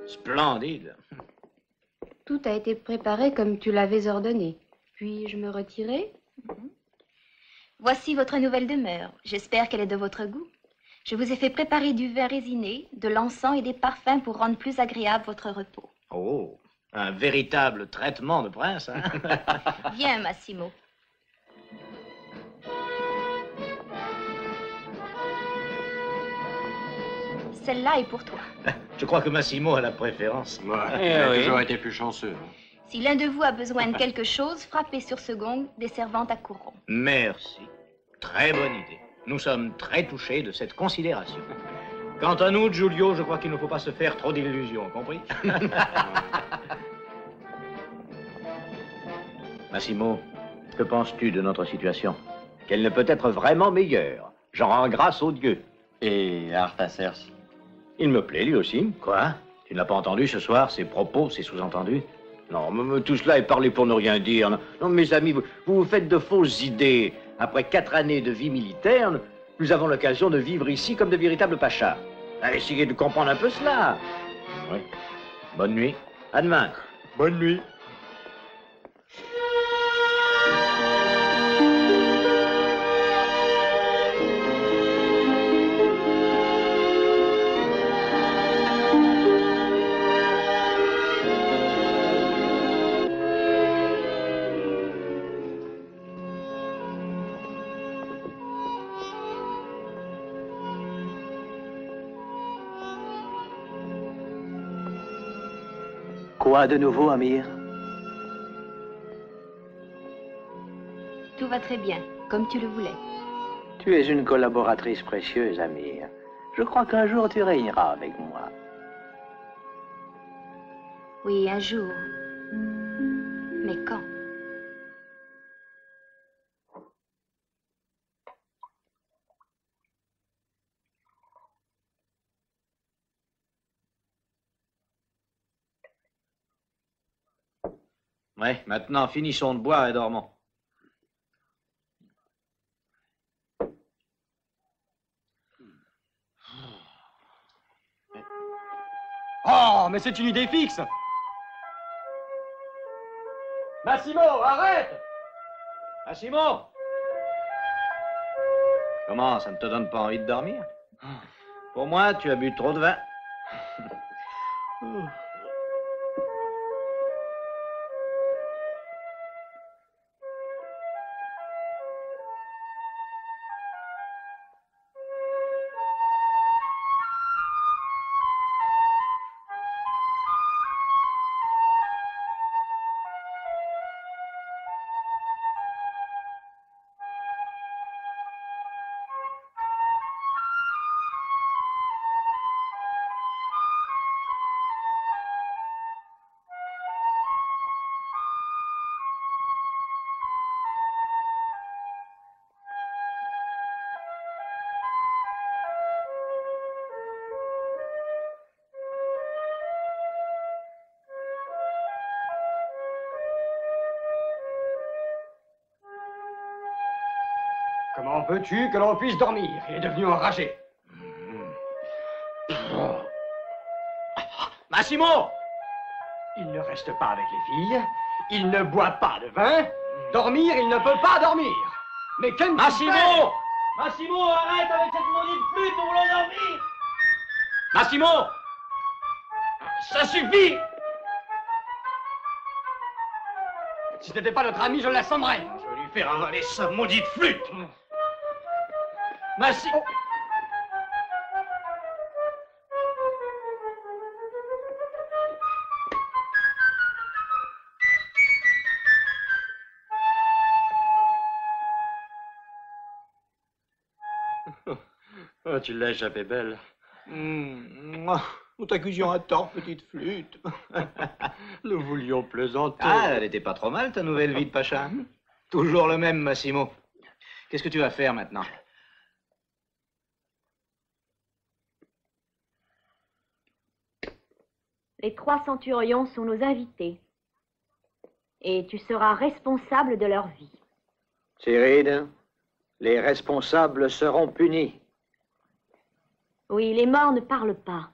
Splendide. Tout a été préparé comme tu l'avais ordonné. Puis-je me retirer? Voici votre nouvelle demeure. J'espère qu'elle est de votre goût. Je vous ai fait préparer du vin résiné, de l'encens et des parfums pour rendre plus agréable votre repos. Oh, un véritable traitement de prince, hein? Viens, Massimo. Celle-là est pour toi. Je crois que Massimo a la préférence. Il a toujours été plus chanceux. Si l'un de vous a besoin de quelque chose, frappez sur ce gong des servantes à courroux. Merci. Très bonne idée. Nous sommes très touchés de cette considération. Quant à nous, Giulio, je crois qu'il ne faut pas se faire trop d'illusions, compris? Massimo, que penses-tu de notre situation? Qu'elle ne peut être vraiment meilleure. J'en rends grâce aux dieux. Et Artaserse? Il me plaît, lui aussi. Quoi? Tu n'as pas entendu ce soir ses propos, ses sous-entendus? Non, mais tout cela est parlé pour ne rien dire. Non, mes amis, vous vous faites de fausses idées. Après 4 années de vie militaire, nous avons l'occasion de vivre ici comme de véritables pachas. Essayez de comprendre un peu cela. Oui. Bonne nuit. À demain. Bonne nuit. Quoi de nouveau, Amir? Tout va très bien, comme tu le voulais. Tu es une collaboratrice précieuse, Amir. Je crois qu'un jour tu régneras avec moi. Oui, un jour. Mais quand? Ouais, maintenant, finissons de boire et dormons. Oh, mais c'est une idée fixe! Massimo, arrête! Massimo! Comment, ça ne te donne pas envie de dormir? Pour moi, tu as bu trop de vin. Comment veux-tu que l'on puisse dormir? Il est devenu enragé. Massimo! Il ne reste pas avec les filles, il ne boit pas de vin, dormir, il ne peut pas dormir. Mais qu'est-ce que Massimo! Massimo, arrête avec cette maudite flûte, nous voulons dormir! Massimo! Ça suffit! Si ce n'était pas notre ami, je l'assommerais. Je vais lui faire avaler sa maudite flûte! Massimo! Oh, tu l'as échappé belle. Nous t'accusions à tort, petite flûte. Nous voulions plaisanter. Ah, elle était pas trop mal, ta nouvelle vie de pacha. Toujours le même, Massimo. Qu'est-ce que tu vas faire maintenant? Les 3 centurions sont nos invités. Et tu seras responsable de leur vie. Cyride, les responsables seront punis. Oui, les morts ne parlent pas.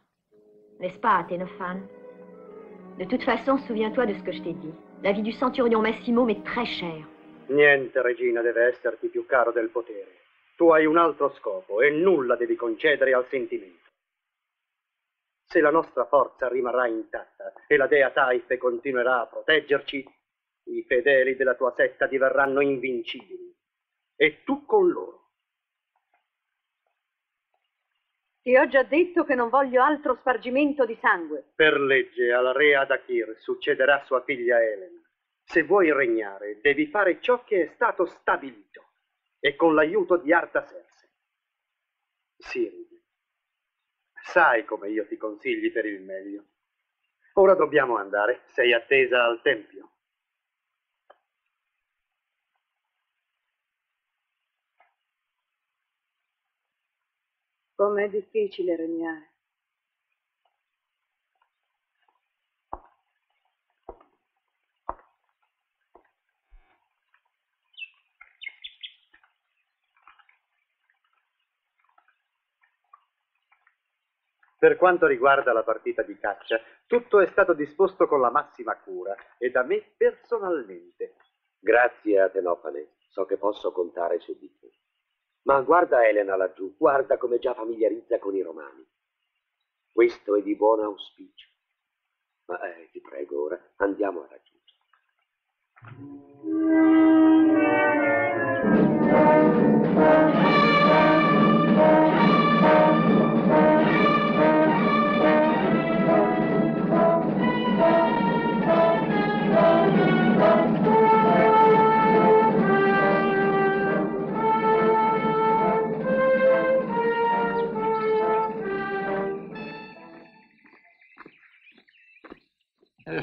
N'est-ce pas, Athénophane? De toute façon, souviens-toi de ce que je t'ai dit. La vie du centurion Massimo m'est très chère. Niente, regina, deve esserti più caro del potere. Tu hai un altro scopo e nulla devi concedere al sentimento. Se la nostra forza rimarrà intatta e la dea Taife continuerà a proteggerci, i fedeli della tua setta diverranno invincibili. E tu con loro. Ti ho già detto che non voglio altro spargimento di sangue. Per legge al re Adakir succederà sua figlia Elena. Se vuoi regnare, devi fare ciò che è stato stabilito e con l'aiuto di Artaserse. Siride, sai come io ti consigli per il meglio. Ora dobbiamo andare. Sei attesa al tempio. Com'è difficile regnare. Per quanto riguarda la partita di caccia, tutto è stato disposto con la massima cura e da me personalmente. Grazie, Atenofane. So che posso contare su di te. Ma guarda Elena laggiù, guarda come già familiarizza con i romani. Questo è di buon auspicio. Ma ti prego ora, andiamo a raggiungere.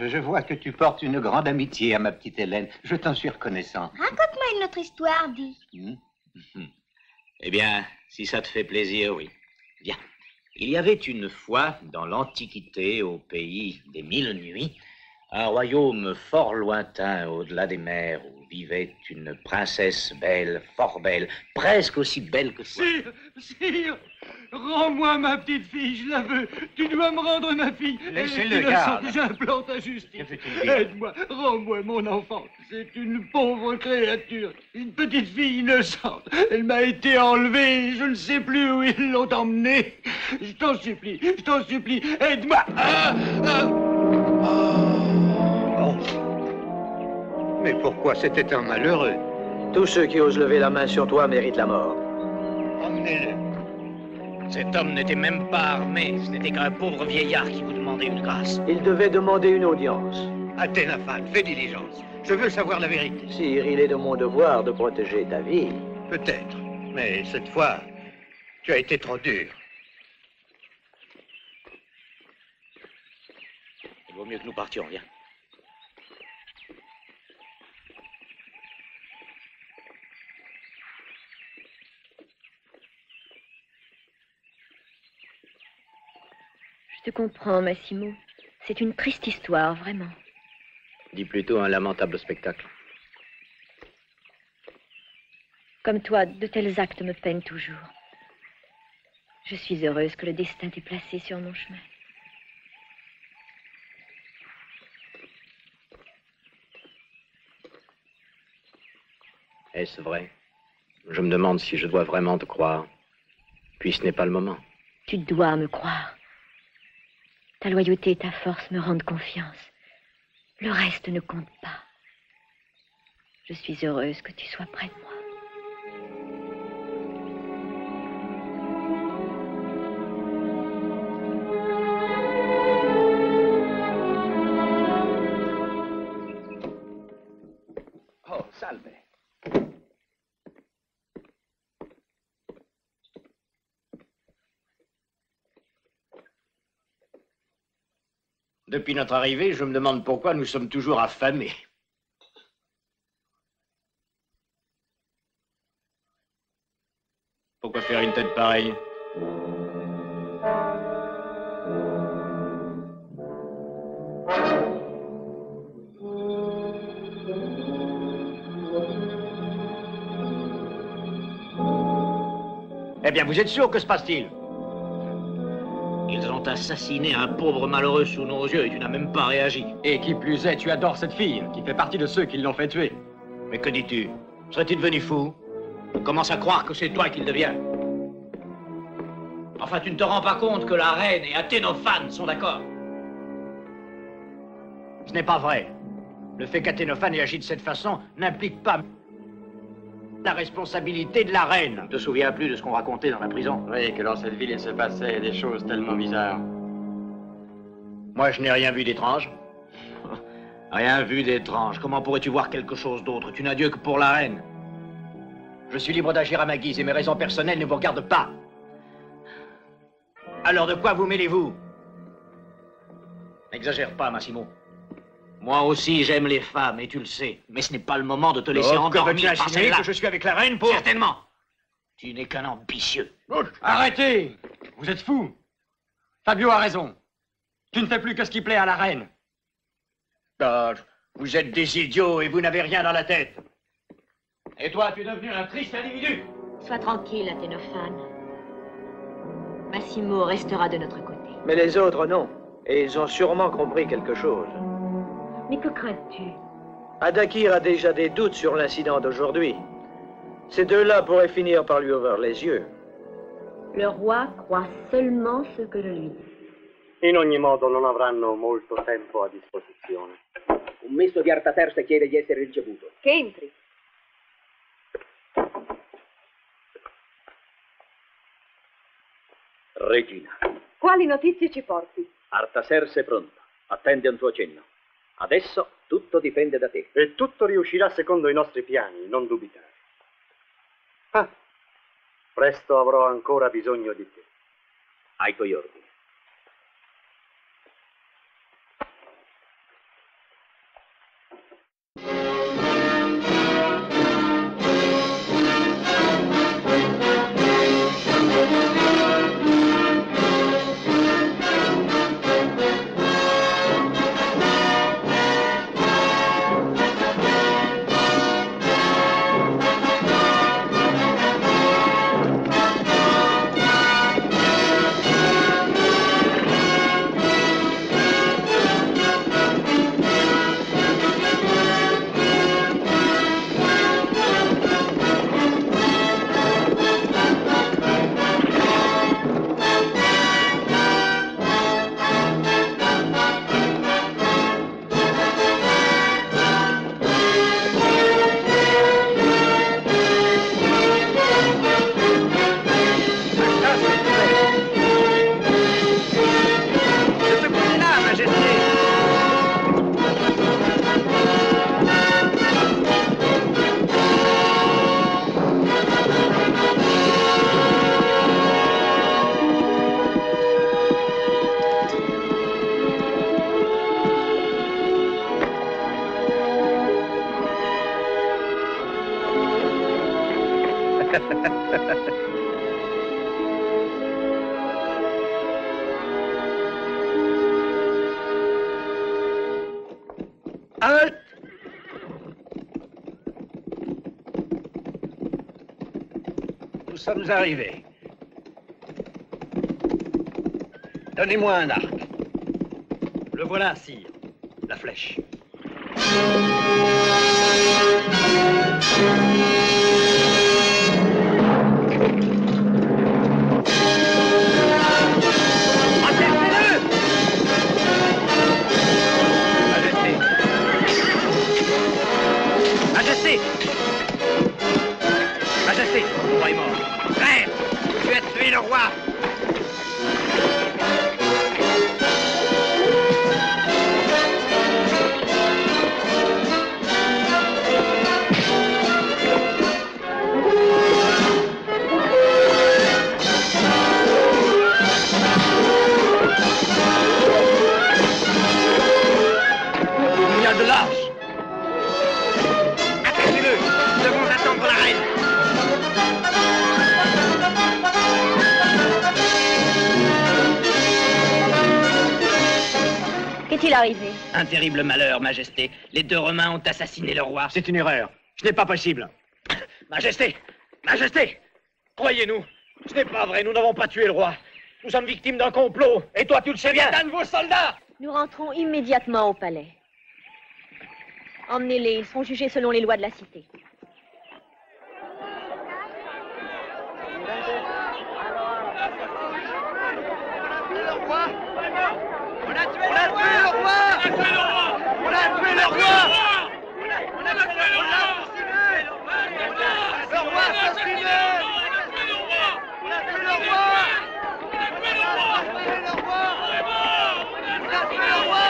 Je vois que tu portes une grande amitié à ma petite Hélène. Je t'en suis reconnaissant. Raconte-moi une autre histoire, dis. Eh bien, si ça te fait plaisir, oui. Bien. Il y avait une fois, dans l'Antiquité, au pays des 1000 nuits, un royaume fort lointain, au-delà des mers, où vivait une princesse belle, fort belle, presque aussi belle que toi. Sire, rends-moi ma petite fille, je la veux. Tu dois me rendre ma fille. Laissez-le, garde. J'implore ta justice. Aide-moi, rends-moi mon enfant. C'est une pauvre créature, une petite fille innocente. Elle m'a été enlevée, je ne sais plus où ils l'ont emmenée. Je t'en supplie, aide-moi. Mais pourquoi c'était un malheureux? Tous ceux qui osent lever la main sur toi méritent la mort. Emmenez-le. Cet homme n'était même pas armé. Ce n'était qu'un pauvre vieillard qui vous demandait une grâce. Il devait demander une audience. Athénophane, fais diligence. Je veux savoir la vérité. Sire, il est de mon devoir de protéger ta vie. Peut-être, mais cette fois, tu as été trop dur. Il vaut mieux que nous partions, viens. Je te comprends, Massimo. C'est une triste histoire, vraiment. Dis plutôt un lamentable spectacle. Comme toi, de tels actes me peinent toujours. Je suis heureuse que le destin t'ait placé sur mon chemin. Est-ce vrai? Je me demande si je dois vraiment te croire. Puis ce n'est pas le moment. Tu dois me croire. Ta loyauté et ta force me rendent confiance. Le reste ne compte pas. Je suis heureuse que tu sois près de moi. Oh, salve. Depuis notre arrivée, je me demande pourquoi nous sommes toujours affamés. Pourquoi faire une tête pareille? Eh bien, vous êtes sûr, que se passe-t-il? Ils ont assassiné un pauvre malheureux sous nos yeux et tu n'as même pas réagi. Et qui plus est, tu adores cette fille, qui fait partie de ceux qui l'ont fait tuer. Mais que dis-tu? Serais-tu devenu fou? Je commence à croire que c'est toi qui le deviens. Enfin, tu ne te rends pas compte que la reine et Athénophane sont d'accord? Ce n'est pas vrai. Le fait qu'Athénophane ait agi de cette façon n'implique pas la responsabilité de la reine. Tu ne te souviens plus de ce qu'on racontait dans la prison? Oui, que dans cette ville, il se passait des choses tellement bizarres. Moi, je n'ai rien vu d'étrange. Rien vu d'étrange. Comment pourrais-tu voir quelque chose d'autre? Tu n'as Dieu que pour la reine. Je suis libre d'agir à ma guise et mes raisons personnelles ne vous regardent pas. Alors de quoi vous mêlez-vous? N'exagère pas, Massimo. Moi aussi, j'aime les femmes, et tu le sais. Mais ce n'est pas le moment de te laisser endormir par celle-là. Que je suis avec la reine pour... Certainement. Tu n'es qu'un ambitieux. Arrêtez! Vous êtes fous. Fabio a raison. Tu ne fais plus que ce qui plaît à la reine. Ah, vous êtes des idiots et vous n'avez rien dans la tête. Et toi, tu es devenu un triste individu. Sois tranquille, Athénophane. Massimo restera de notre côté. Mais les autres, non. Et ils ont sûrement compris quelque chose. Mais que crains-tu? Adakir a déjà des doutes sur l'incident d'aujourd'hui. Ces deux-là pourraient finir par lui ouvrir les yeux. Le roi croit seulement ce que je lui dis. In ogni modo non avranno molto tempo a disposizione. Un misto di Artaserse chiede di essere ricevuto. Che entri. Regina, Quali notizie ci porti? Artaserse è pronta. Attende un tuo cenno. Adesso tutto dipende da te. E tutto riuscirà secondo i nostri piani, non dubitare. Ah, presto avrò ancora bisogno di te. Ai tuoi ordini. sommes arrivés. Donnez-moi un arc. Le voilà, sire. La flèche. Majesté! Majesté, le roi est mort. Frère, tu as tué le roi! Il y a de l'arche! Attachez-le! Nous devons attendre la reine! Qu'est-il arrivé? Un terrible malheur, Majesté. Les 2 Romains ont assassiné le roi. C'est une erreur. Ce n'est pas possible. Majesté! Majesté! Croyez-nous, ce n'est pas vrai, nous n'avons pas tué le roi. Nous sommes victimes d'un complot, et toi tu le sais bien. Un de vos soldats! Nous rentrons immédiatement au palais. Emmenez-les, ils seront jugés selon les lois de la cité. Le roi! On a tué le roi! On a tué le roi! On a tué le roi! Le roi assassiné! On a tué le roi! On a tué le roi! On a tué le roi! On a tué le roi!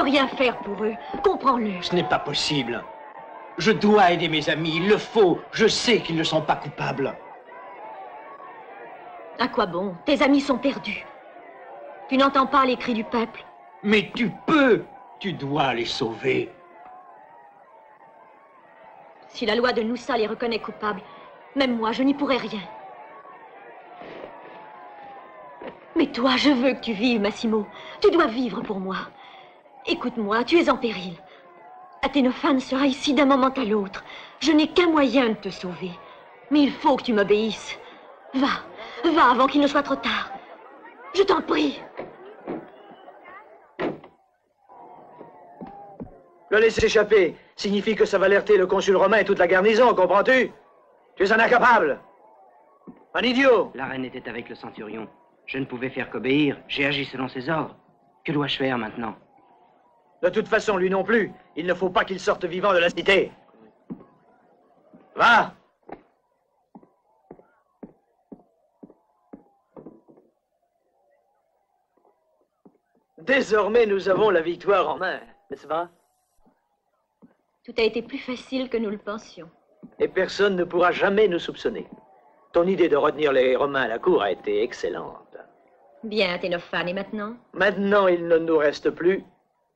Rien faire pour eux. Comprends-le. Ce n'est pas possible. Je dois aider mes amis, il le faut. Je sais qu'ils ne sont pas coupables. À quoi bon? Tes amis sont perdus. Tu n'entends pas les cris du peuple? Mais tu peux. Tu dois les sauver. Si la loi de Noussa les reconnaît coupables, même moi, je n'y pourrai rien. Mais toi, je veux que tu vives, Massimo. Tu dois vivre pour moi. Écoute-moi, tu es en péril. Athénophane sera ici d'un moment à l'autre. Je n'ai qu'un moyen de te sauver. Mais il faut que tu m'obéisses. Va, va avant qu'il ne soit trop tard. Je t'en prie. Le laisser échapper signifie que ça va alerter le consul romain et toute la garnison, comprends-tu? Tu es un incapable. Un idiot. La reine était avec le centurion. Je ne pouvais faire qu'obéir. J'ai agi selon ses ordres. Que dois-je faire maintenant? De toute façon, lui non plus. Il ne faut pas qu'il sorte vivant de la cité. Va! Désormais, nous avons la victoire en main, n'est-ce pas? Tout a été plus facile que nous le pensions. Et personne ne pourra jamais nous soupçonner. Ton idée de retenir les Romains à la cour a été excellente. Bien, Athénophane, et maintenant? Maintenant, il ne nous reste plus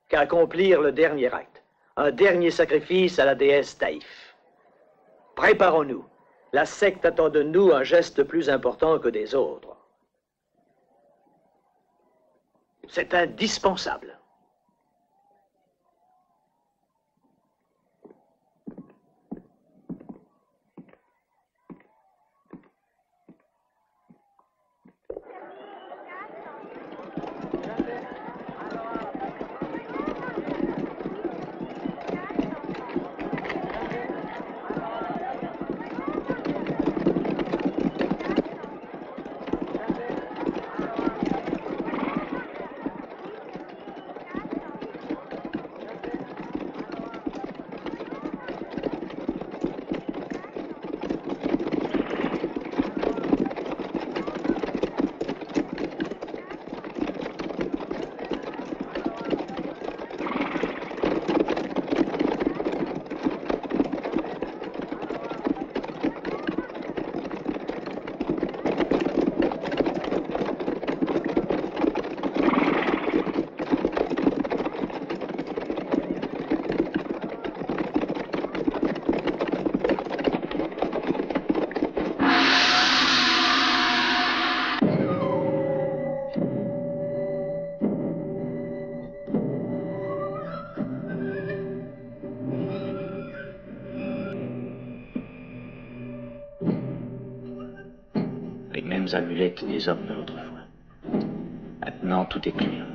qu'à accomplir le dernier acte. Un dernier sacrifice à la déesse Taïf. Préparons-nous. La secte attend de nous un geste plus important que des autres. C'est indispensable. amulettes des hommes de l'autrefois. Maintenant, tout est clair.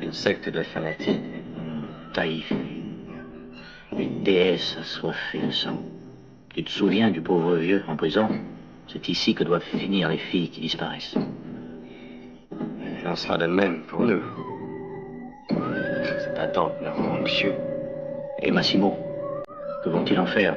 Une secte de fanatiques, Taïf, une déesse assoiffée de sang. Tu te souviens du pauvre vieux en prison? C'est ici que doivent finir les filles qui disparaissent. Il en sera de même pour nous. Cette attente me rend anxieux. Et Massimo, que vont-ils en faire?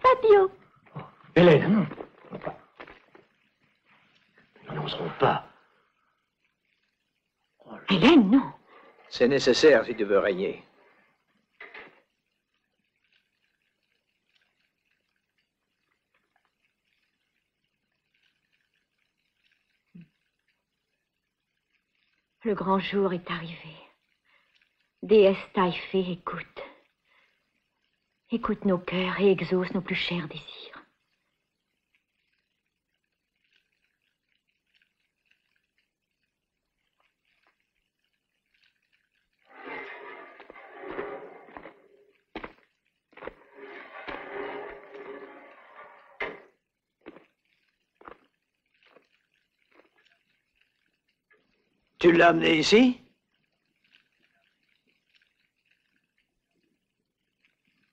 Papio. Hélène, non. Nous n'oserons pas. Hélène, non. C'est nécessaire si tu veux régner. Le grand jour est arrivé. Déesse Taïfé, écoute. Écoute nos cœurs et exauce nos plus chers désirs. Tu l'as amené ici?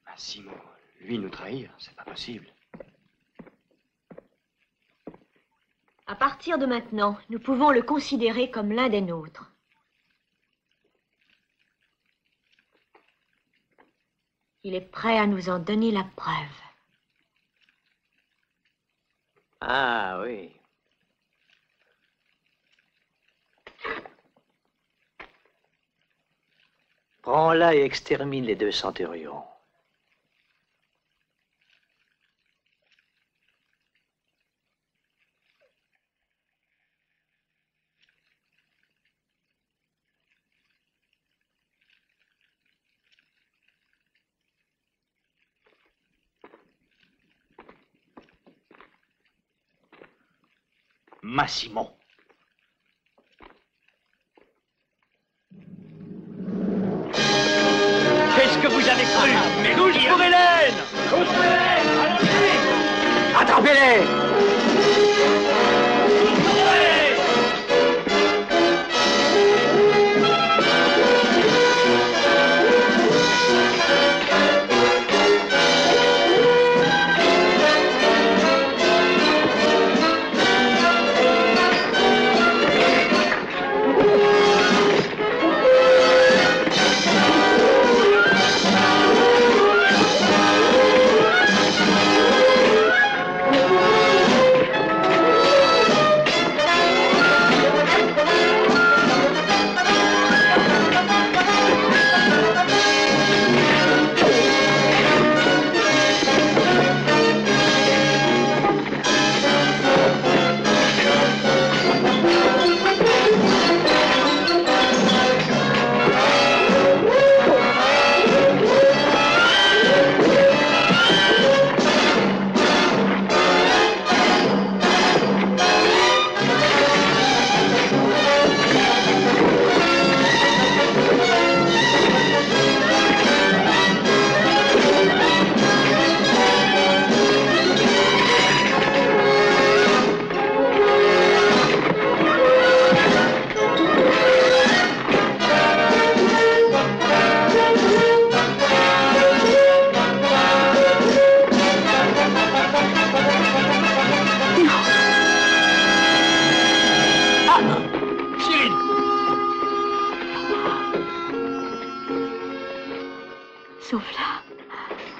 Massimo, lui nous trahir, c'est pas possible. À partir de maintenant, nous pouvons le considérer comme l'un des nôtres. Il est prêt à nous en donner la preuve. Ah oui. Prends-la et extermine les 2 centurions. Massimo. Qu'est-ce que vous avez cru? Mais tous pour Hélène! Tous pour Hélène! Allons-y! Attrapez-les! Sauve-la.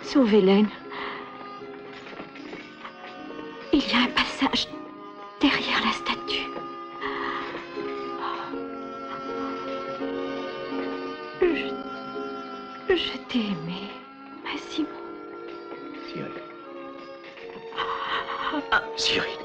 Sauve Hélène. Il y a un passage derrière la statue. Massimo. Cyril. Cyril.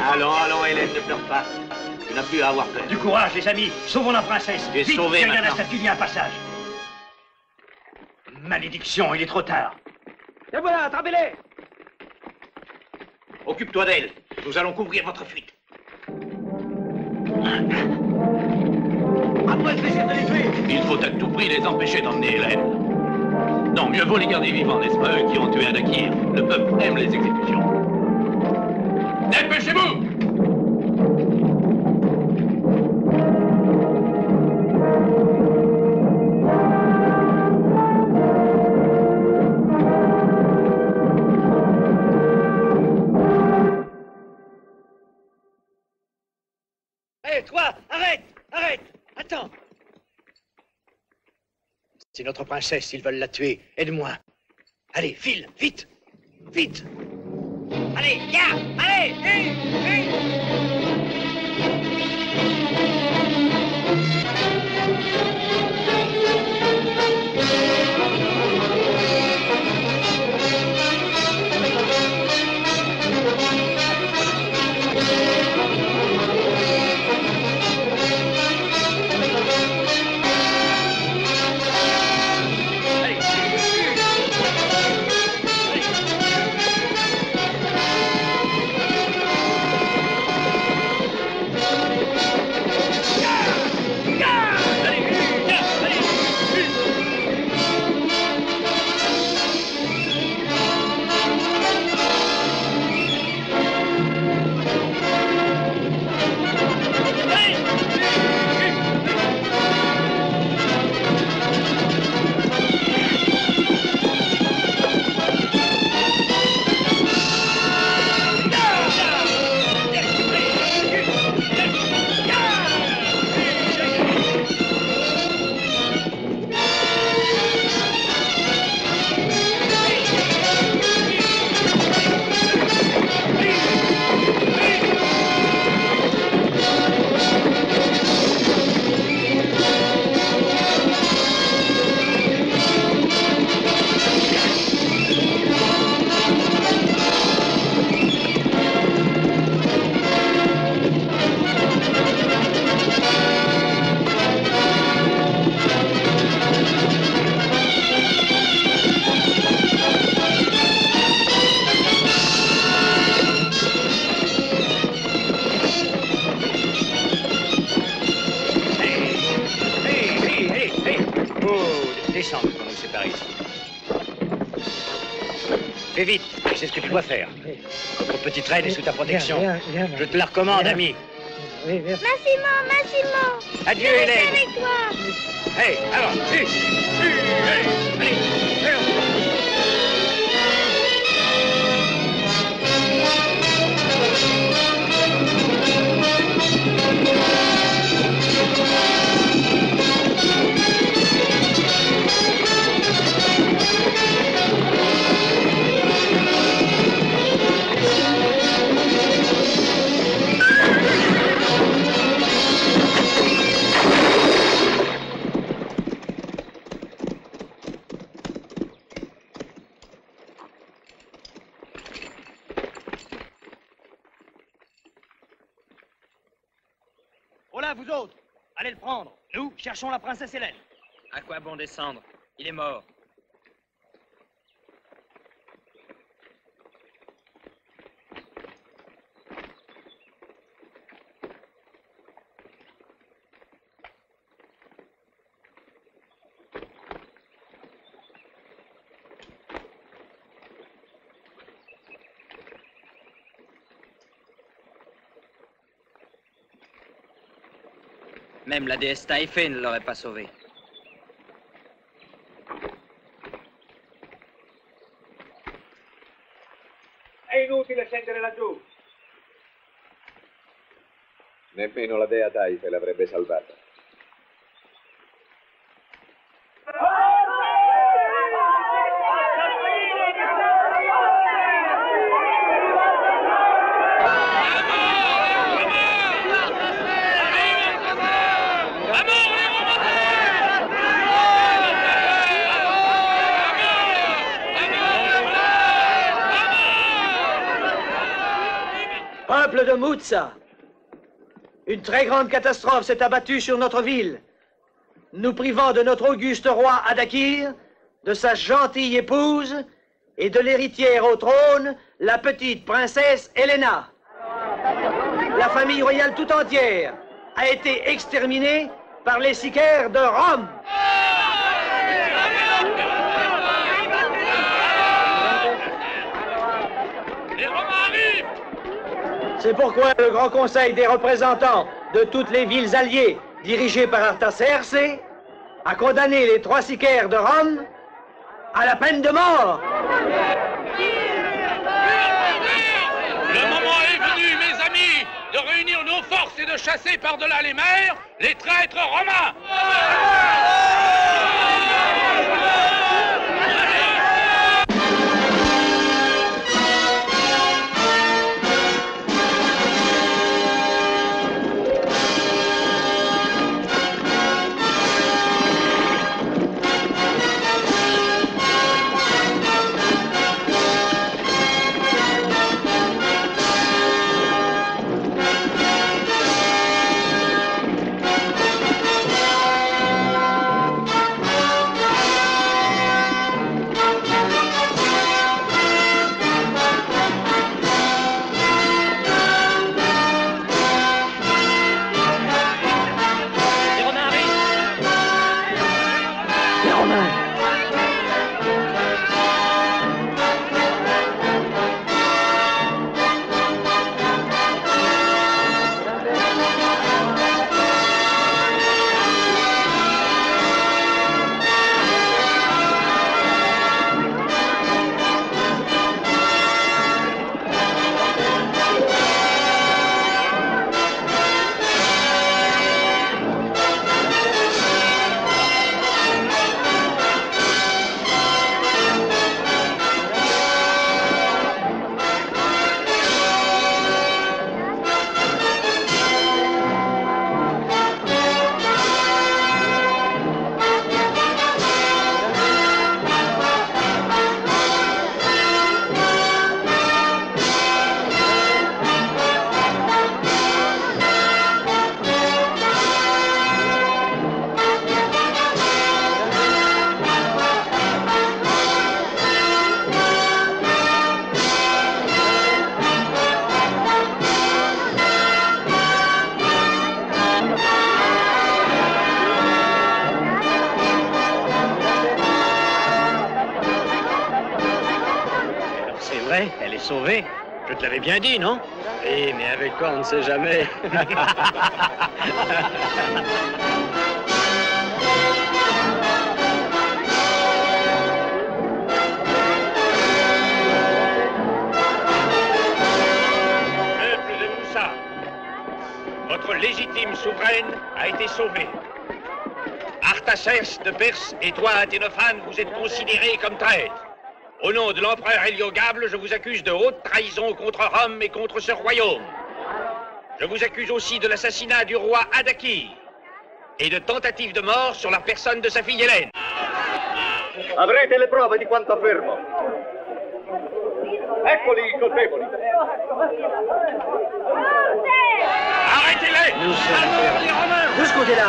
Allons, Hélène, ne pleure pas. Tu n'as plus à avoir peur. Du courage, les amis. Sauvons la princesse. Tu es Vite, sauvé derrière la maintenant. statue, il y a un passage. Malédiction, il est trop tard. Et voilà, attrapez-les! Occupe-toi d'elle. Nous allons couvrir votre fuite. Après le plaisir de les tuer. Il faut à tout prix les empêcher d'emmener Hélène. Non, mieux vaut les garder vivants, n'est-ce pas, eux qui ont tué Adakir. Le peuple aime les exécutions. Dépêchez-vous! Hé, toi, arrête! Arrête! Attends! C'est notre princesse, ils veulent la tuer. Aide-moi. Allez, file, vite! Vite! Allez, viens! Allez! Descends, pour nous séparer ici. Fais vite, c'est ce que tu dois faire. Notre petite reine est sous ta protection. Viens, Je te la recommande, ami. Oui, viens. Massimo! Adieu, Je Hélène. reste avec toi! Hey, alors, allez. Oh là, vous autres, allez le prendre. Nous cherchons la princesse Hélène. À quoi bon descendre? Il est mort. Même la déesse Taïfé ne l'aurait pas sauvé. È inutile scendere laggiù. Nemmeno la dea Taife l'avrebbe salvata. Peuple de Moutsa, une très grande catastrophe s'est abattue sur notre ville, nous privant de notre auguste roi Adakir, de sa gentille épouse et de l'héritière au trône, la petite princesse Helena. La famille royale tout entière a été exterminée par les sicaires de Rome. C'est pourquoi le Grand Conseil des représentants de toutes les villes alliées, dirigé par Artaxerxes, a condamné les 3 sicaires de Rome à la peine de mort. Le moment est venu, mes amis, de réunir nos forces et de chasser par-delà les mers les traîtres romains. Elle est sauvée. Je te l'avais bien dit, non? Oui, mais avec quoi, on ne sait jamais. Peuple de Moussa, votre légitime souveraine a été sauvée. Artaxerxes de Perse et toi, Athénophane, vous êtes considérés comme traîtres. Au nom de l'empereur Héliogable, je vous accuse de haute trahison contre Rome et contre ce royaume. Je vous accuse aussi de l'assassinat du roi Adakir et de tentative de mort sur la personne de sa fille Hélène. Avrete le prove di quanto affermo. Eccoli i colpevoli. Arrêtez-les! Les Romains! De ce côté-là!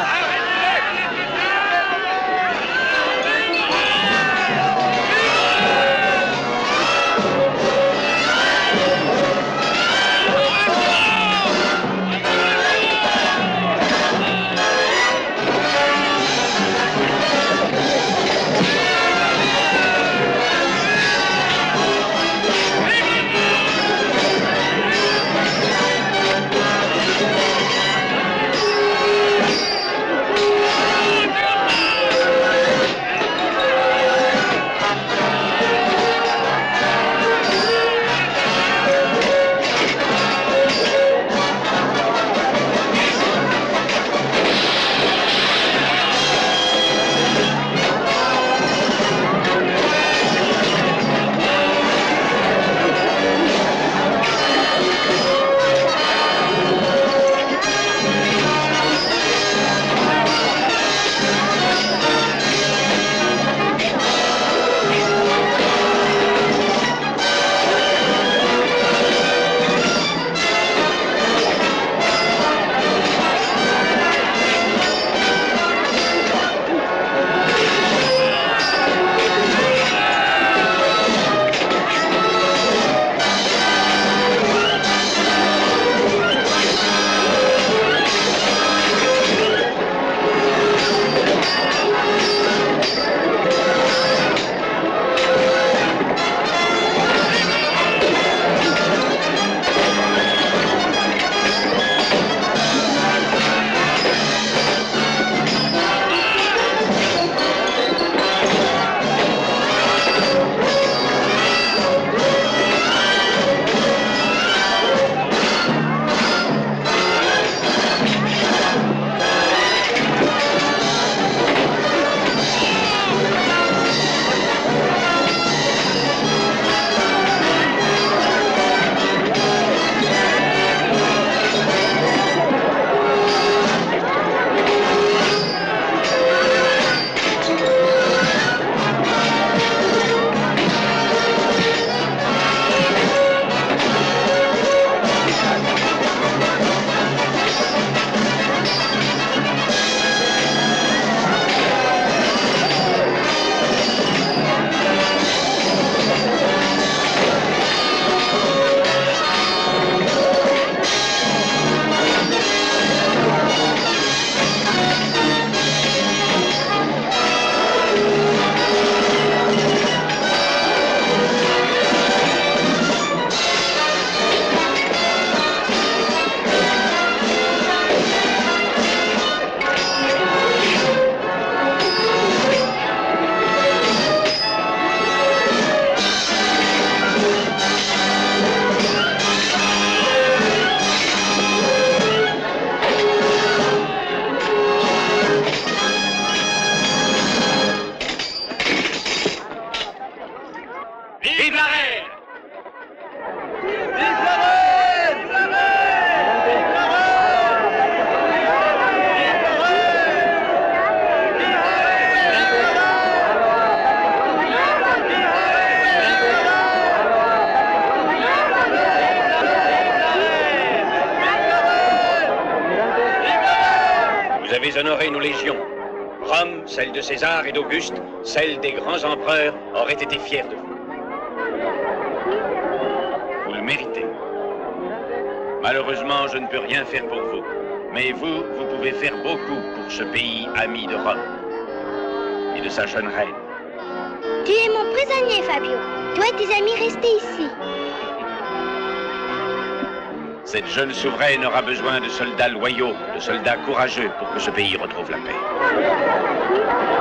avez honoré nos légions. Rome, celle de César et d'Auguste, celle des grands empereurs, auraient été fiers de vous. Vous le méritez. Malheureusement, je ne peux rien faire pour vous. Mais vous pouvez faire beaucoup pour ce pays ami de Rome et de sa jeune reine. Tu es mon prisonnier, Fabio. Toi et tes amis, restez ici. Cette jeune souveraine aura besoin de soldats loyaux, de soldats courageux pour que ce pays retrouve la paix.